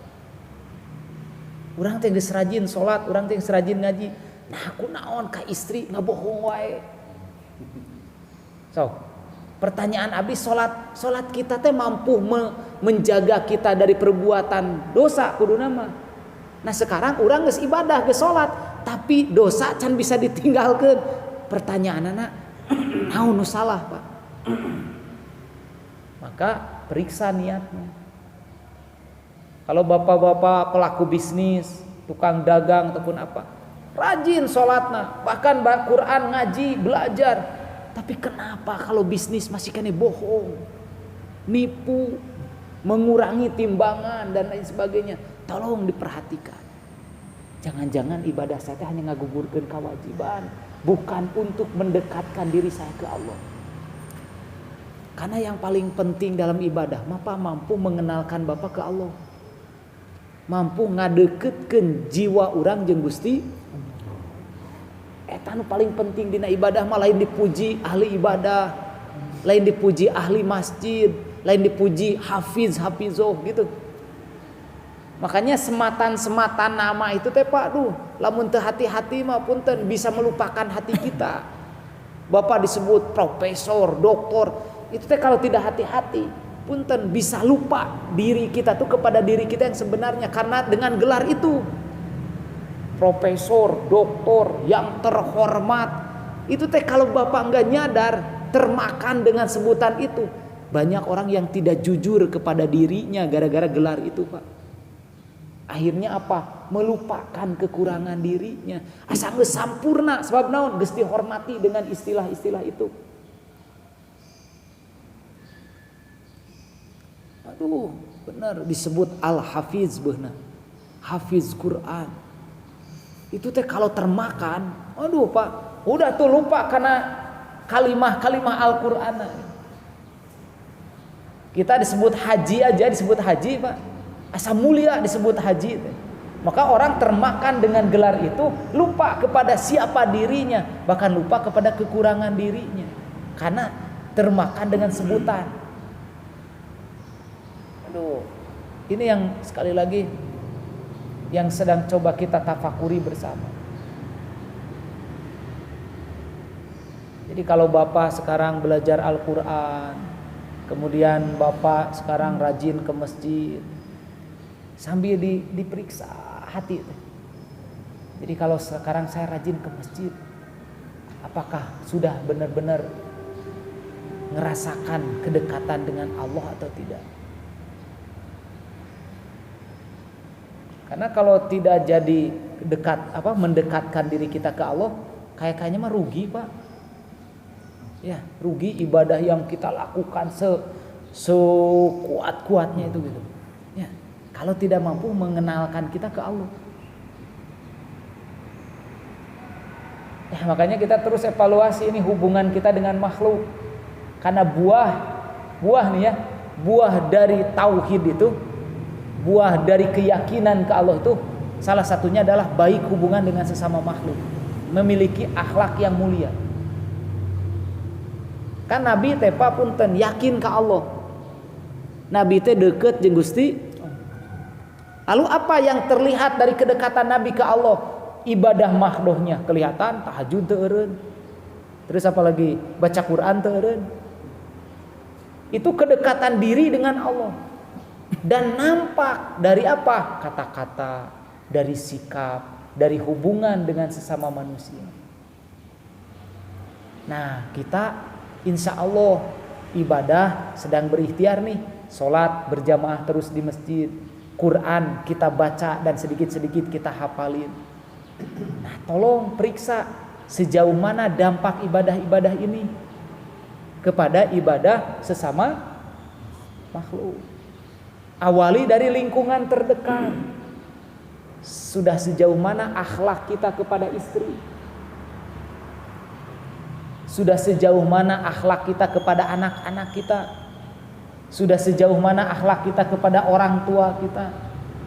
Urang teh geus rajin salat, urang teh geus rajin ngaji. Nah aku naon ka istri ngabohong wae. So, pertanyaan abdi, salat kita teh mampu menjaga kita dari perbuatan dosa kuduna mah. Nah sekarang urang geus ibadah geus salat tapi dosa can bisa ditinggalkeun. Pertanyaanna naon nu salah Pak? Maka periksa niatnya. Kalau bapak-bapak pelaku bisnis, tukang dagang ataupun apa, rajin sholatna, bahkan Quran ngaji, belajar, tapi kenapa kalau bisnis masih kena bohong, nipu, mengurangi timbangan dan lain sebagainya? Tolong diperhatikan. Jangan-jangan ibadah saya hanya ngagugurkeun kewajiban, bukan untuk mendekatkan diri saya ke Allah. Karena yang paling penting dalam ibadah, Bapak mampu mengenalkan Bapak ke Allah, mampu ngadeketkeun jiwa orang jeung Gusti. Eta nu paling penting dina ibadah mah, lain dipuji ahli ibadah, lain dipuji ahli masjid, lain dipuji hafizoh gitu. Makanya sematan nama itu teh Pak, lamun teu hati-hati mah punten bisa melupakan hati kita. Bapak disebut profesor, doktor, itu teh kalau tidak hati-hati punten bisa lupa diri kita tuh kepada diri kita yang sebenarnya, karena dengan gelar itu profesor, doktor yang terhormat itu teh kalau Bapak enggak nyadar termakan dengan sebutan itu. Banyak orang yang tidak jujur kepada dirinya gara-gara gelar itu Pak. Akhirnya apa? Melupakan kekurangan dirinya. Asa geus sampurna sebab naon? Geus dihormati dengan istilah-istilah itu. Aduh, benar disebut Al-Hafiz beuna. Hafiz Quran. Itu teh kalau termakan, aduh Pak, udah tuh lupa karena kalimah-kalimah Al-Qur'an. Kita disebut haji aja disebut haji Pak. Asa mulia disebut haji. Maka orang termakan dengan gelar itu, lupa kepada siapa dirinya, bahkan lupa kepada kekurangan dirinya, karena termakan dengan sebutan. Aduh, ini yang sekali lagi yang sedang coba kita tafakuri bersama. Jadi kalau Bapak sekarang belajar Al-Quran, kemudian Bapak sekarang rajin ke masjid, sambil diperiksa hati. Jadi kalau sekarang saya rajin ke masjid, apakah sudah benar-benar ngerasakan kedekatan dengan Allah atau tidak? Karena kalau tidak jadi mendekatkan diri kita ke Allah, kayaknya mah rugi, Pak. Ya, rugi ibadah yang kita lakukan sekuat-kuatnya itu gitu. Ya, kalau tidak mampu mengenalkan kita ke Allah. Ya, makanya kita terus evaluasi ini hubungan kita dengan makhluk. Karena buah nih ya, buah dari tauhid itu, buah dari keyakinan ke Allah itu salah satunya adalah baik hubungan dengan sesama makhluk, memiliki akhlak yang mulia. Kan Nabi teh punten yakin ke Allah. Nabi teh deket jeung Gusti. Lalu apa yang terlihat dari kedekatan Nabi ke Allah? Ibadah mahdohnya kelihatan, tahajud teu eureun. Terus apa lagi? Baca Quran teu eureun. Itu kedekatan diri dengan Allah. Dan nampak dari apa? Kata-kata, dari sikap, dari hubungan dengan sesama manusia. Nah, kita insya Allah ibadah sedang berikhtiar nih, sholat berjamaah terus di masjid, Quran kita baca dan sedikit-sedikit kita hafalin. Nah, tolong periksa sejauh mana dampak ibadah-ibadah ini kepada ibadah sesama makhluk. Awali dari lingkungan terdekat. Sudah sejauh mana akhlak kita kepada istri? Sudah sejauh mana akhlak kita kepada anak-anak kita? Sudah sejauh mana akhlak kita kepada orang tua kita?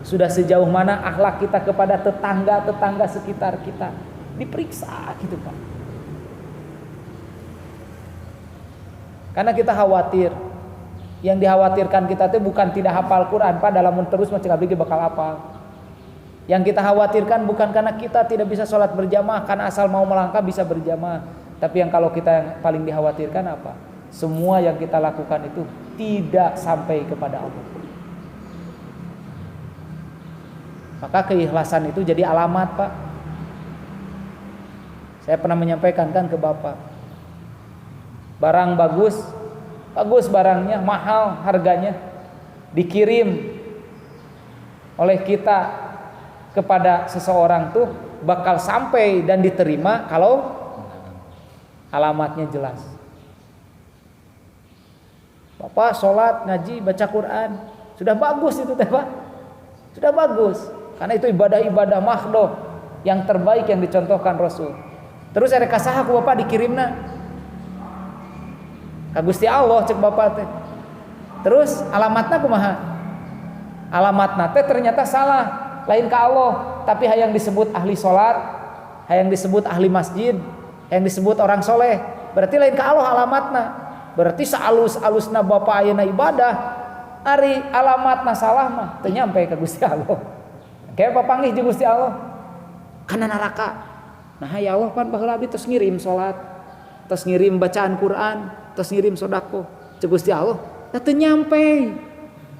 Sudah sejauh mana akhlak kita kepada tetangga-tetangga sekitar kita? Diperiksa gitu Pak. Karena kita khawatir. Yang dikhawatirkan kita itu bukan tidak hafal Quran Pak, dalam terus macam abdi bakal hafal. Yang kita khawatirkan bukan karena kita tidak bisa sholat berjamaah, karena asal mau melangkah bisa berjamaah. Tapi yang kalau kita yang paling dikhawatirkan apa? Semua yang kita lakukan itu tidak sampai kepada Allah. Maka keikhlasan itu jadi alamat Pak. Saya pernah menyampaikan kan ke Bapak. Barang bagus barangnya, mahal harganya, dikirim oleh kita kepada seseorang tuh bakal sampai dan diterima kalau alamatnya jelas. Bapak sholat, ngaji, baca Quran, sudah bagus itu teh Pak, sudah bagus. Karena itu ibadah-ibadah mahdoh yang terbaik yang dicontohkan Rasul. Terus ada kasaha ku Bapak dikirimna ka Gusti Allah cek Bapak teh. Terus alamatna kumaha? Alamatna teh ternyata salah, lain ka Allah, tapi hayang disebut ahli sholat, hayang disebut ahli masjid, yang disebut orang soleh, berarti lain ke Allah alamatna. Berarti sealus-alusna Bapak ayeuna ibadah, ari alamatna salah mah teu nyampe ke Gusti Allah. Kayak papanggih jeung Gusti Allah kana neraka. Nah ya Allah pan baheula abdi tos ngirim salat, tos ngirim bacaan Quran, tos ngirim sedekah. Ceuk Gusti Allah, teu nyampe.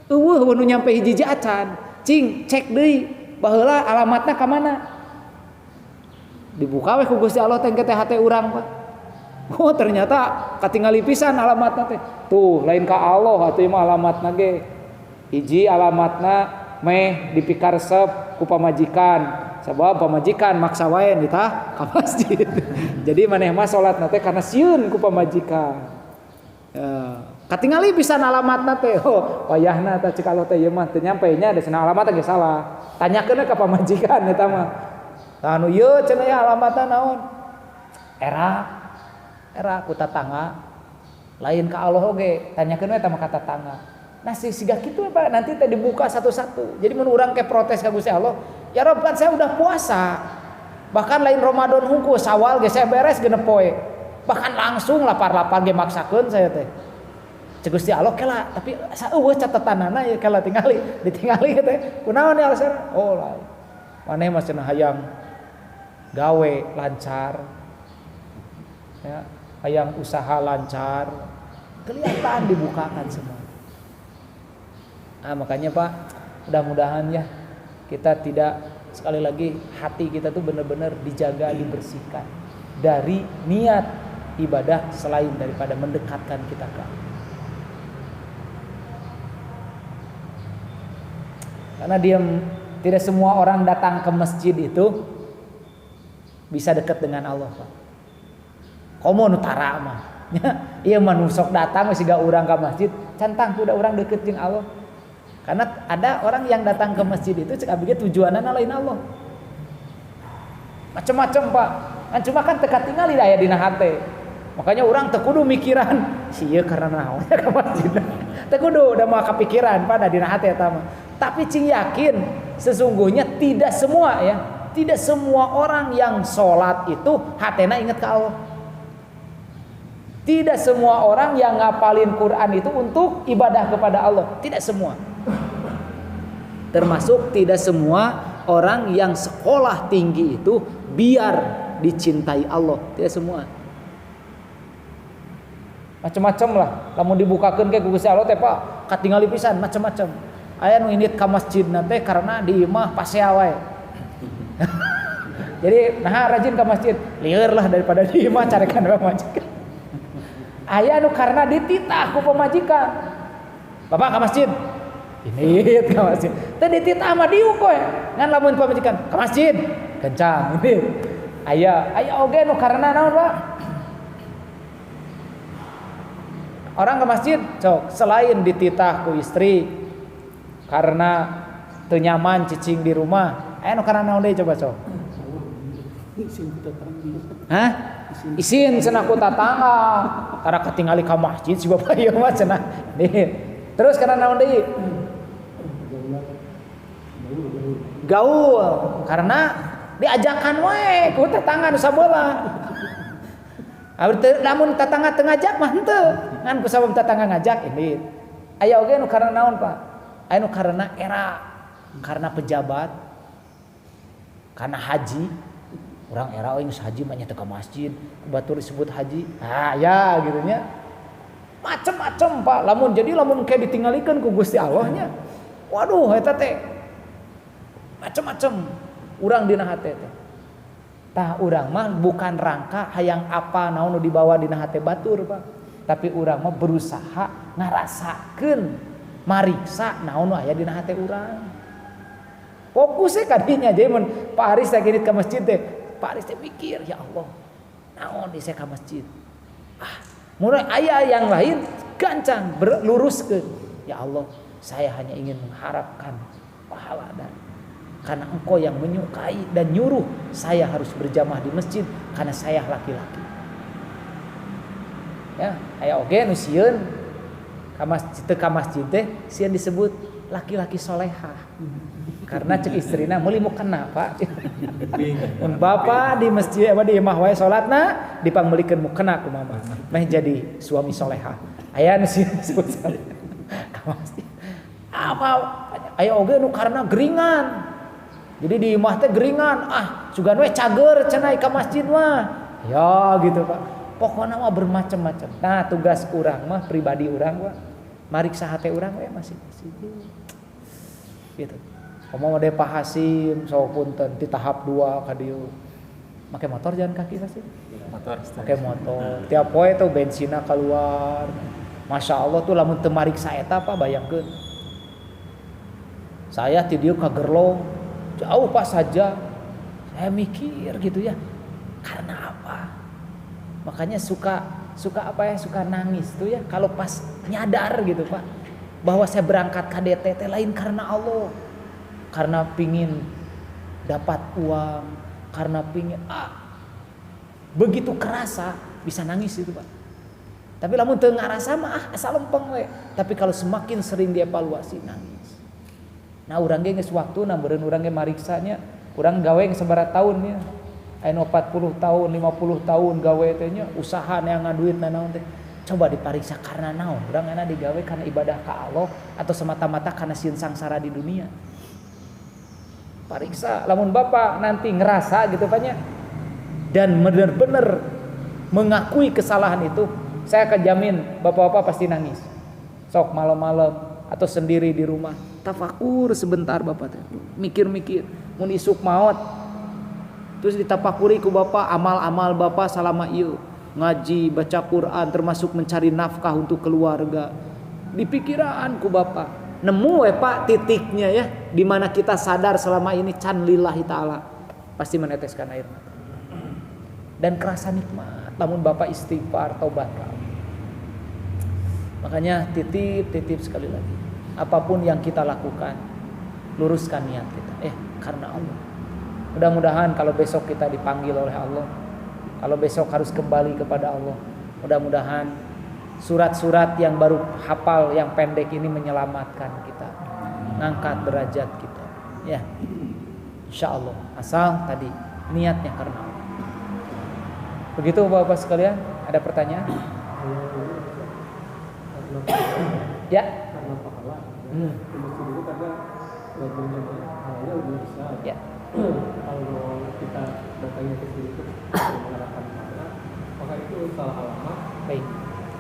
Eueuh nu nyampe hiji acan. Cing, cek deui baheula alamatna ka mana? Dibuka we ku Gusti Allah teh hate urang Pak. Oh ternyata katingali pisan alamatna teh. Tuh lain ka Allah atuh mah alamatna ge. Hiji alamatna meh dipikaresep ku pamajikan. Sabab pamajikan maksa wae ditah ka masjid. Jadi maneh mah salatna teh karena sieun ku pamajikan. Katingali pisan alamatna teh. Oh wayahna teh cek Allah teh ieu mah teu nyampe nya da cenah alamatna ge salah. Tanyakeun ka pamajikan eta mah. Anu ieu cenah ya alamatna naon? Era ku tatangga. Lain ka Allah oge, tanyakeun we eta mah ka tatangga. Nah siga kitu Pak, nanti teh dibuka satu-satu. Jadi mun urang ke protes ka Gusti Allah, ya Rabb kan saya udah puasa. Bahkan lain Ramadan hungku Syawal ge saya beres genep poe. Bahkan langsung lapar-lapar ge maksakeun saya teh. Cek Gusti Allah kela tapi eueuh catatanana ya kela ditingali teh kunaon ya alasan oh lain maneh mah cenah hayang gawe lancar ya hayang usaha lancar kelihatan dibukakan semua. Makanya Pak mudah-mudahan ya kita tidak sekali lagi hati kita tuh benar-benar dijaga dibersihkan dari niat ibadah selain daripada mendekatkan kita ke Allah. Karena tidak semua orang datang ke masjid itu bisa dekat dengan Allah Pak. Komo nu tara mah. Ieu mah nu sok datang geus siga urang ka masjid, cantang kuda urang deket jeung Allah. Karena ada orang yang datang ke masjid itu cek abdi tujuanana lain Allah. Macam-macam Pak. Kan cuma kan teka tingali aya dina hate. Makanya orang teu kudu mikiran sieu karena naon ka masjid. Teu kudu da mah kapikiran pada dina hate eta mah. Tapi cing yakin sesungguhnya tidak semua orang yang sholat itu hatena ingat ke Allah. Tidak semua orang yang ngapalin Quran itu untuk ibadah kepada Allah. Tidak semua. Termasuk tidak semua orang yang sekolah tinggi itu biar dicintai Allah. Tidak semua. Macam-macam lah. Kamu dibukakan ke Gusti Allah teh Pak, katingali pisan macam-macam. Aya nu indit ka masjidna teh karena di imah pasea wae. Jadi nah rajin ke masjid, lieur lah daripada di imah carekan pamajikan. Aya nu karena dititah ku pamajikan. Bapak ke masjid. Ini ke masjid. Teh dititah mah diuk we. Ngan lamun pamajikan ke masjid. Kencang ini. Aya oge nu karena naon, Pak? Orang ke masjid, cok, selain dititah ku istri karena teu nyaman cicing di rumah, anu karena naon deui coba cok? Hah? Isin cenah ku tatangga. Karena ketingali ka masjid si Bapak ieu mah cenah. Terus karena naon deui? Gaul. Karena diajakan we ku tetangga nu sabeula. Lamun tetangga teu ngajak mah henteu. Ngan ku sabab tetangga ngajak ini. Aya oge nu karena naon, Pak? Aya nu karena era, karena pejabat, karena haji. Orang era geus haji mah nya teu ka masjid, batur disebut haji. Ya gitu nya. Macem-macem Pak, lamun kayak ditinggalikeun ku Gusti Allah nya. Waduh eta teh macem-macem urang dina hate teh. Tah urang mah bukan rangka hayang apa naon nu dibawa dina hate batur Pak. Tapi urang mah berusaha ngarasakeun mariksa naon aya dina hate urang. Fokusnya kadinya jadi mun Pak Haris teh genit ka masjid teh, Pak Haris teh mikir, ya Allah, naon di saya ka masjid. Mulai aya yang lain gancang luruskeun. Ya Allah, saya hanya ingin mengharapkan pahala karena Engkau yang menyukai dan nyuruh saya harus berjamaah di masjid karena saya laki-laki. Ya, aya oge nu sieun ka masjid teh sieun disebut laki-laki solehah. Karena cek istrina meuli mau kena Pak. Mun bapa di masjid di imah wae salatna dipangmelikeun mu kena ku mama. Meh jadi suami solehah. Aya nu disebut ka masjid. Apa aya oge nu karena geringan. Jadi di imah teh geringan, sugan we cager cenah ka masjid mah. Ya gitu Pak. Pokoknya mah bermacam-macam. Nah tugas urang mah pribadi urang mah mariksa hate urang we masing-masing. Gitu. Komo mah Pak Hasim sok punten di tahap 2 ka dieu. Make motor jalan kaki sih. Make motor. Tiap poe tuh bensinna keluar. Masya Allah tuh lamun teu mariksa eta Pak bayangkeun. Saya ti dieu ka Gerlong jauh Pak saja. Saya mikir gitu ya. Karena apa? Makanya suka nangis tuh ya kalau pas nyadar gitu Pak bahwa saya berangkat ke DTT lain karena Allah, karena pingin dapat uang, karena pingin begitu kerasa bisa nangis itu Pak. Tapi lamun teu ngarasa mah asal lempeng we. Tapi kalau semakin sering dievaluasi nangis. Nah urang ge geus waktuna beureun urang ge mariksanya, urang gawe geus sabaraha taun ya. Anu 40 tahun, 50 tahun gawe teh nya usaha neangan duit naon teh. Coba dipariksa karena naon? Urang enak digawe karena ibadah ka Allah atau semata-mata karena sieun sangsara di dunia. Pariksa, lamun Bapak nanti ngerasa gitu Pak nya dan benar-benar mengakui kesalahan itu, saya akan jamin Bapak-bapak pasti nangis. Sok malam-malam atau sendiri di rumah, tafakur sebentar Bapak teh. Mikir-mikir, mun isuk maot. Terus ditapakuri ku Bapak amal-amal Bapak selama ieu. Ngaji, baca Quran, termasuk mencari nafkah untuk keluarga. Di pikiran ku Bapak, nemu Pak titiknya ya, di mana kita sadar selama ini can lillahi taala, pasti meneteskan air mata. Dan kerasa nikmat, namun Bapak istighfar, taubat. Makanya titip sekali lagi, apapun yang kita lakukan, luruskan niat kita. Karena Allah. Mudah-mudahan kalau besok kita dipanggil oleh Allah, kalau besok harus kembali kepada Allah, mudah-mudahan surat-surat yang baru hafal yang pendek ini menyelamatkan kita, ngangkat derajat kita. Ya, insya Allah. Asal tadi niatnya karena Allah. Begitu Bapak sekalian, ada pertanyaan? Ya. Ya. Kalau kita datangnya ke sini mengharapkan pahala, maka itu salah alamat. Baik,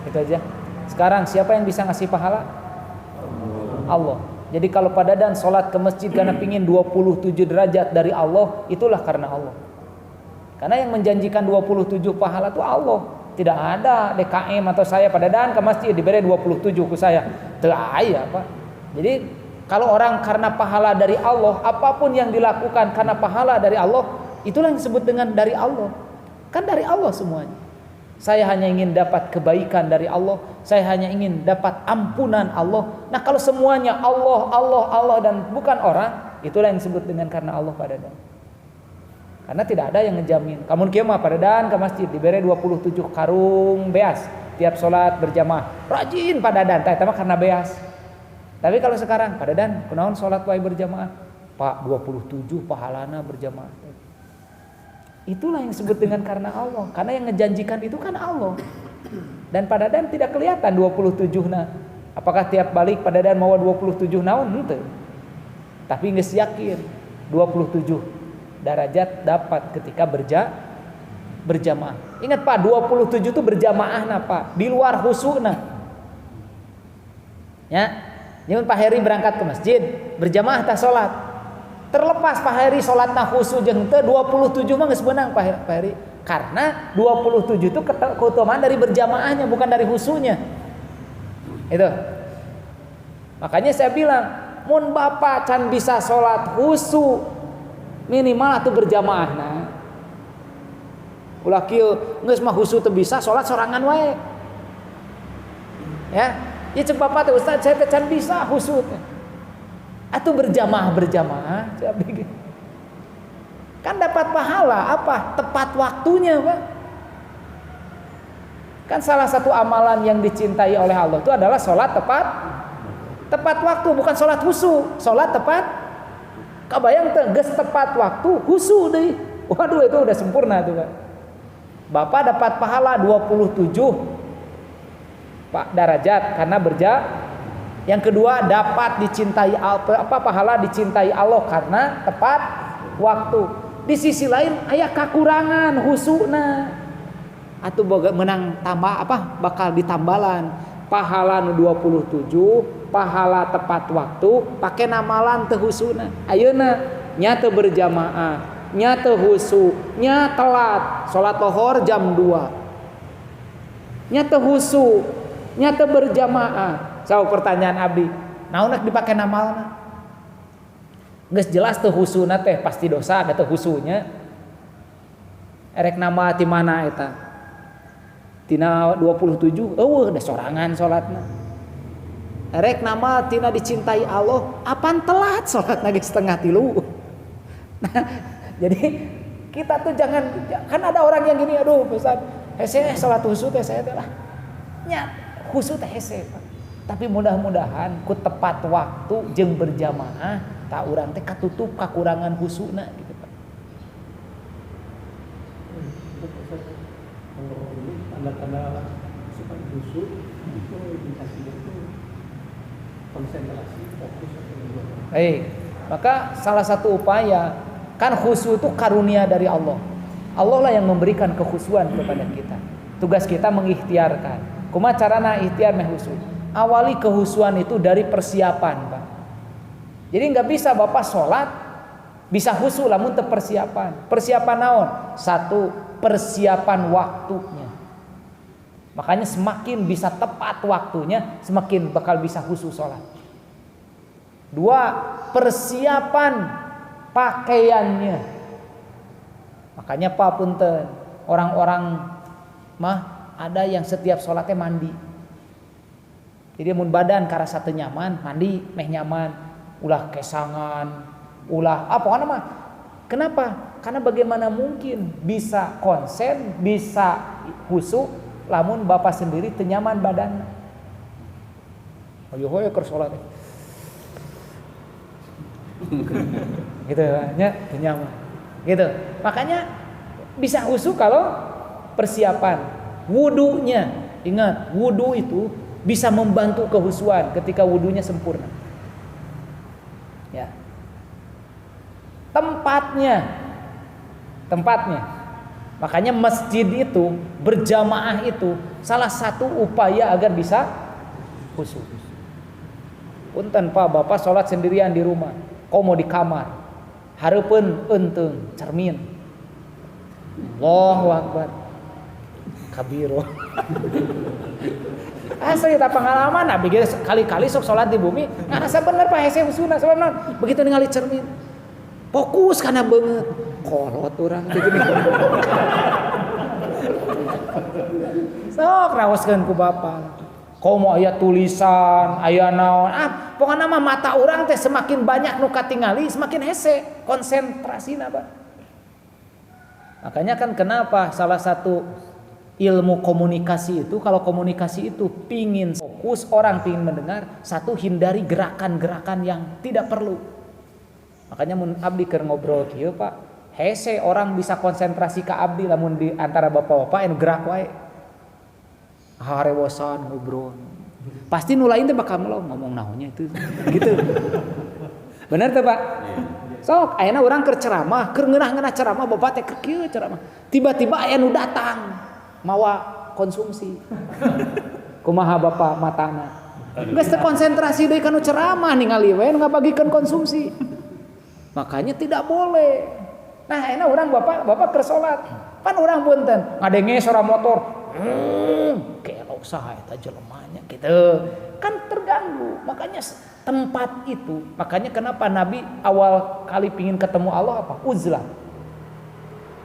itu aja. Sekarang siapa yang bisa ngasih pahala? Allah. Jadi kalau Pak Dadan sholat ke masjid karena pingin 27 derajat dari Allah, itulah karena Allah. Karena yang menjanjikan 27 pahala itu Allah. Tidak ada DKM atau saya Pak Dadan ke masjid diberi 27 ku saya. Teu aya, Pak. Jadi kalau orang karena pahala dari Allah, apapun yang dilakukan karena pahala dari Allah, itulah yang disebut dengan dari Allah. Kan dari Allah semuanya. Saya hanya ingin dapat kebaikan dari Allah, saya hanya ingin dapat ampunan Allah. Nah, kalau semuanya Allah dan bukan orang, itulah yang disebut dengan karena Allah Pak Dadan. Karena tidak ada yang ngejamin. Kamu kieu mah Pak Dadan ke masjid diberi 27 karung beas tiap sholat berjamaah. Rajin Pak Dadan, tah eta mah karena beas. Tapi kalau sekarang, Pak Dadan, kunaon sholat wae berjamaah? Pak, 27 pahalana berjamaah. Itulah yang disebut dengan karena Allah. Karena yang ngejanjikan itu kan Allah. Dan Pak Dadan tidak kelihatan 27-na. Apakah tiap balik Pak Dadan mau 27 naon? Henteu. Tapi geus yakin 27 derajat dapat ketika berjamaah. Ingat Pak, 27 itu berjamaahna Pak, di luar khusyukna. Ya. Nyamun Pak Heri berangkat ke masjid, berjamaah tah salat. Terlepas Pak Heri salatna khusyuk jeung teu 27 mah geus beunang Pak Heri. Karena 27 itu keutamaan dari berjamaahnya bukan dari khusyuknya. Itu. Makanya saya bilang, mun Bapak can bisa salat khusyuk minimal atuh berjamaahna. Ulah kieu geus mah khusyuk teu bisa salat sorangan wae. Ya. Ya cek Bapak teh Ustaz saya teh can bisa khusyuk. Atuh berjamaah kan dapat pahala apa? Tepat waktunya, Pak. Kan salah satu amalan yang dicintai oleh Allah itu adalah sholat tepat waktu, bukan sholat khusyuk, sholat tepat. Kabayang teh geus tepat waktu khusyuk deui. Waduh itu udah sempurna tuh, Pak. Bapak dapat pahala 27 Pak derajat karena yang kedua dapat dicintai pahala dicintai Allah karena tepat waktu. Di sisi lain aya kakurangan khusyukna. Atuh menang tambah bakal ditambalan pahala nu 27, pahala tepat waktu, pake namalan teu khusyukna. Ayeuna nya teu berjamaah, nya teu khusyuk, nya telat salat zuhur jam 2. Nya teu khusyuk, nya teu berjamaah. Pertanyaan abdi, naon rek dipake namalna? Geus jelas teu khusyukna teh pasti dosa, ada teu khusyuknya. Erek nama ti mana eta? Tina 27, eueuh da sorangan salatna. Erek nama tina dicintai Allah, apan telat salatna geus setengah 3. Nah, jadi kita tuh jangan, kan ada orang yang gini, aduh Ustaz, hese salat khusyuk teh saya teh lah. Nya khusyuk teh hese, Pak. Tapi mudah-mudahan ku tepat waktu jeung berjamaah tak urang teh katutup kakurangan khusyukna gitu, Pak. Tanda-tanda khusyuk itu indikasinya itu konsentrasi, fokus atau gimana? Baik, maka salah satu upaya kan khusyuk itu karunia dari Allah. Allah lah yang memberikan kekhusyuan kepada kita. Tugas kita mengikhtiarkan. Kumaha carana ikhtiar meh khusyuk? Awali kekhusyuan itu dari persiapan, Pak. Jadi nggak bisa Bapak sholat bisa khusyuk lamun teu persiapan. Persiapan naon? Satu, persiapan waktunya. Makanya semakin bisa tepat waktunya, semakin bakal bisa khusyuk sholat. Dua, persiapan pakaiannya. Makanya Pak punten, orang-orang mah ada yang setiap sholatnya mandi. Jadi mun badan karasa teu nyaman, mandi meh nyaman, ulah kesangan, ulah apa mah. Kenapa? Karena bagaimana mungkin bisa konsen, bisa khusyuk lamun Bapak sendiri teu nyaman badan. Ayo keur salat. Gitu nya teu nyaman. Gitu. Makanya bisa khusyuk kalau persiapan wudunya. Ingat, wudu itu bisa membantu kehusuan ketika wudunya sempurna. Ya. Tempatnya. Makanya masjid itu berjamaah itu salah satu upaya agar bisa khusyuk. Punten Pak, Bapak sholat sendirian di rumah, kau mau di kamar, hareupeun eunteng cermin. Allahu Akbar. Kabiro. Asli eta pengalaman abi ge kali-kali sok salat di bumi, ngasa bener Pak hese usuna sabab begitu ningali cermin. Fokus kana beungeut. Kolot urang teh gini. Sok raoskeun ku Bapak. Komo aya tulisan, aya naon. Pokona mah mata urang teh semakin banyak nu katingali, semakin hese konsentrasina, Pak. Makanya kan kenapa salah satu ilmu komunikasi itu, kalau komunikasi itu pingin fokus, orang pingin mendengar, satu hindari gerakan-gerakan yang tidak perlu. Makanya mun abdi keur ngobrol kieu Pak, hese orang bisa konsentrasi ka abdi lamun di antara bapak-bapak anu gerak wae. Harewosan ngobrol. Pasti nu lain teh bakal melong ngomong naonnya itu. Gitu. Bener teh Pak? Sok ayeuna urang keur ceramah, keur ngeunah-ngeunah ceramah bapak teh keur kieu ceramah. Tiba-tiba aya nu datang mawa konsumsi. Kumaha Bapak matana? Geus teu konsentrasi deui kana ceramah ningali we nu ngabagikeun konsumsi. Makanya tidak boleh. Nah, enak orang bapak keur salat. Pan urang punten ngadenge suara motor. Kelok saha eta jelemanya gitu. Kan terganggu. Makanya tempat itu, makanya kenapa Nabi awal kali pingin ketemu Allah apa? Uzlah.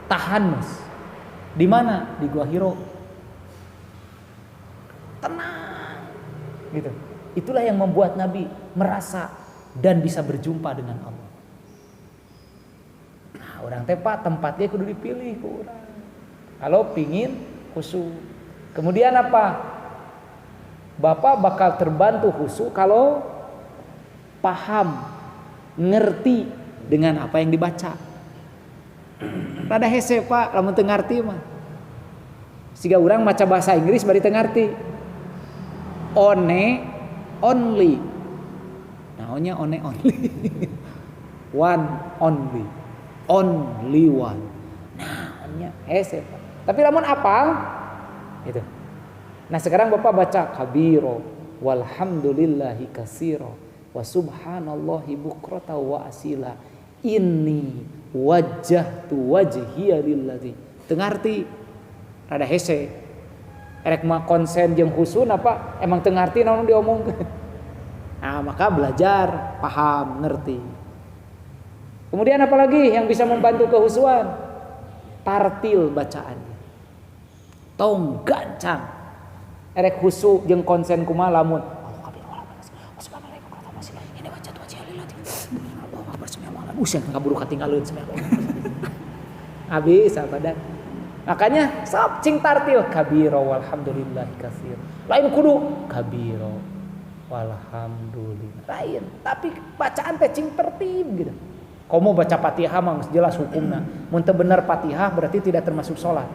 Tahanus. Di mana? Di Gua Hiro. Tenang. Gitu. Itulah yang membuat Nabi merasa dan bisa berjumpa dengan Allah. Nah, orang teh Pak tempatnya kudu dipilih ku urang. Kalau pingin khusyuk. Kemudian apa? Bapak bakal terbantu khusyuk kalau paham, ngerti dengan apa yang dibaca. Rada hese Pak, lamun teu ngarti mah. Siga urang maca bahasa Inggris bari teu ngarti. Only. Naonnya only. One only. Only one. Naonnya hese Pak. Tapi lamun apal gitu. Nah, sekarang Bapak baca kabiro walhamdulillahi katsira wa subhanallahi bukrata wa asila. Inni wajjahtu wajhiya lillazi. Teu ngarti rada hese. Erek mah konsen jeung khusyuk apa emang teu ngarti naon diomongkeun. Nah, maka belajar, paham, ngerti. Kemudian apalagi yang bisa membantu kehusuan? Tartil bacaannya. Tong gancang. Erek khusyuk jeung konsen kumaha lamun usah kaburu katinggalieun sebenarnya. Habis sabadan. Makanya sok cing tartil kabiro walhamdulillah katsir. Lain kudu kabiro walhamdulillah. Lain, tapi bacaan teh cing tertib gitu. Komo baca Fatihah mah jelas hukumna. Mun teu bener Fatihah berarti tidak termasuk salat.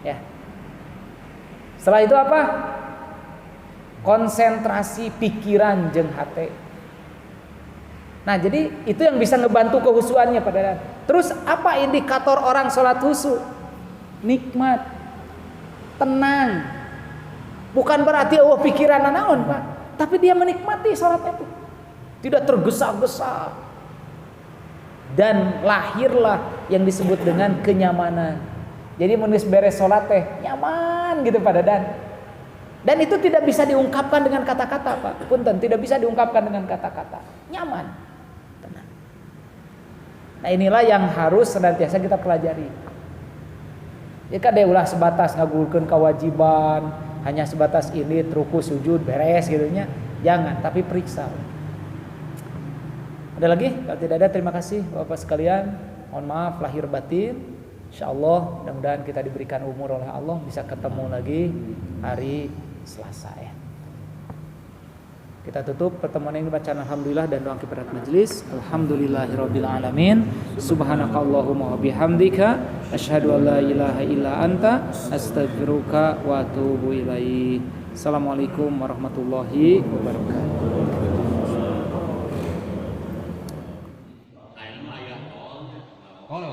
Ya. Setelah itu apa? Konsentrasi pikiran jeung hate. Nah, jadi itu yang bisa ngebantu kehusuannya pada dan. Terus apa indikator orang sholat husu? Nikmat, tenang. Bukan berarti pikiran naon, Pak. Tapi dia menikmati sholatnya itu. Tidak tergesa-gesa. Dan lahirlah yang disebut dengan kenyamanan. Jadi menulis beres sholat teh nyaman gitu pada dan itu tidak bisa diungkapkan dengan kata-kata, Pak. Punten, tidak bisa diungkapkan dengan kata-kata. Nyaman, tenang. Nah, inilah yang harus senantiasa kita pelajari. Ya kan ulah sebatas ngagulkeun kewajiban, hanya sebatas ini ruku sujud beres gitu nya. Jangan, tapi periksa. Ada lagi? Kalau tidak ada, terima kasih Bapak sekalian. Mohon maaf lahir batin. Insyaallah mudah-mudahan kita diberikan umur oleh Allah bisa ketemu lagi hari Selasa ya. Kita tutup pertemuan ini bacaan alhamdulillah dan doa kifarat majelis. Alhamdulillahirabbil alamin. Subhanakallahumma wa bihamdika asyhadu an la ilaha illa anta astaghfiruka wa atubu ilaik. Assalamualaikum warahmatullahi wabarakatuh. Oleh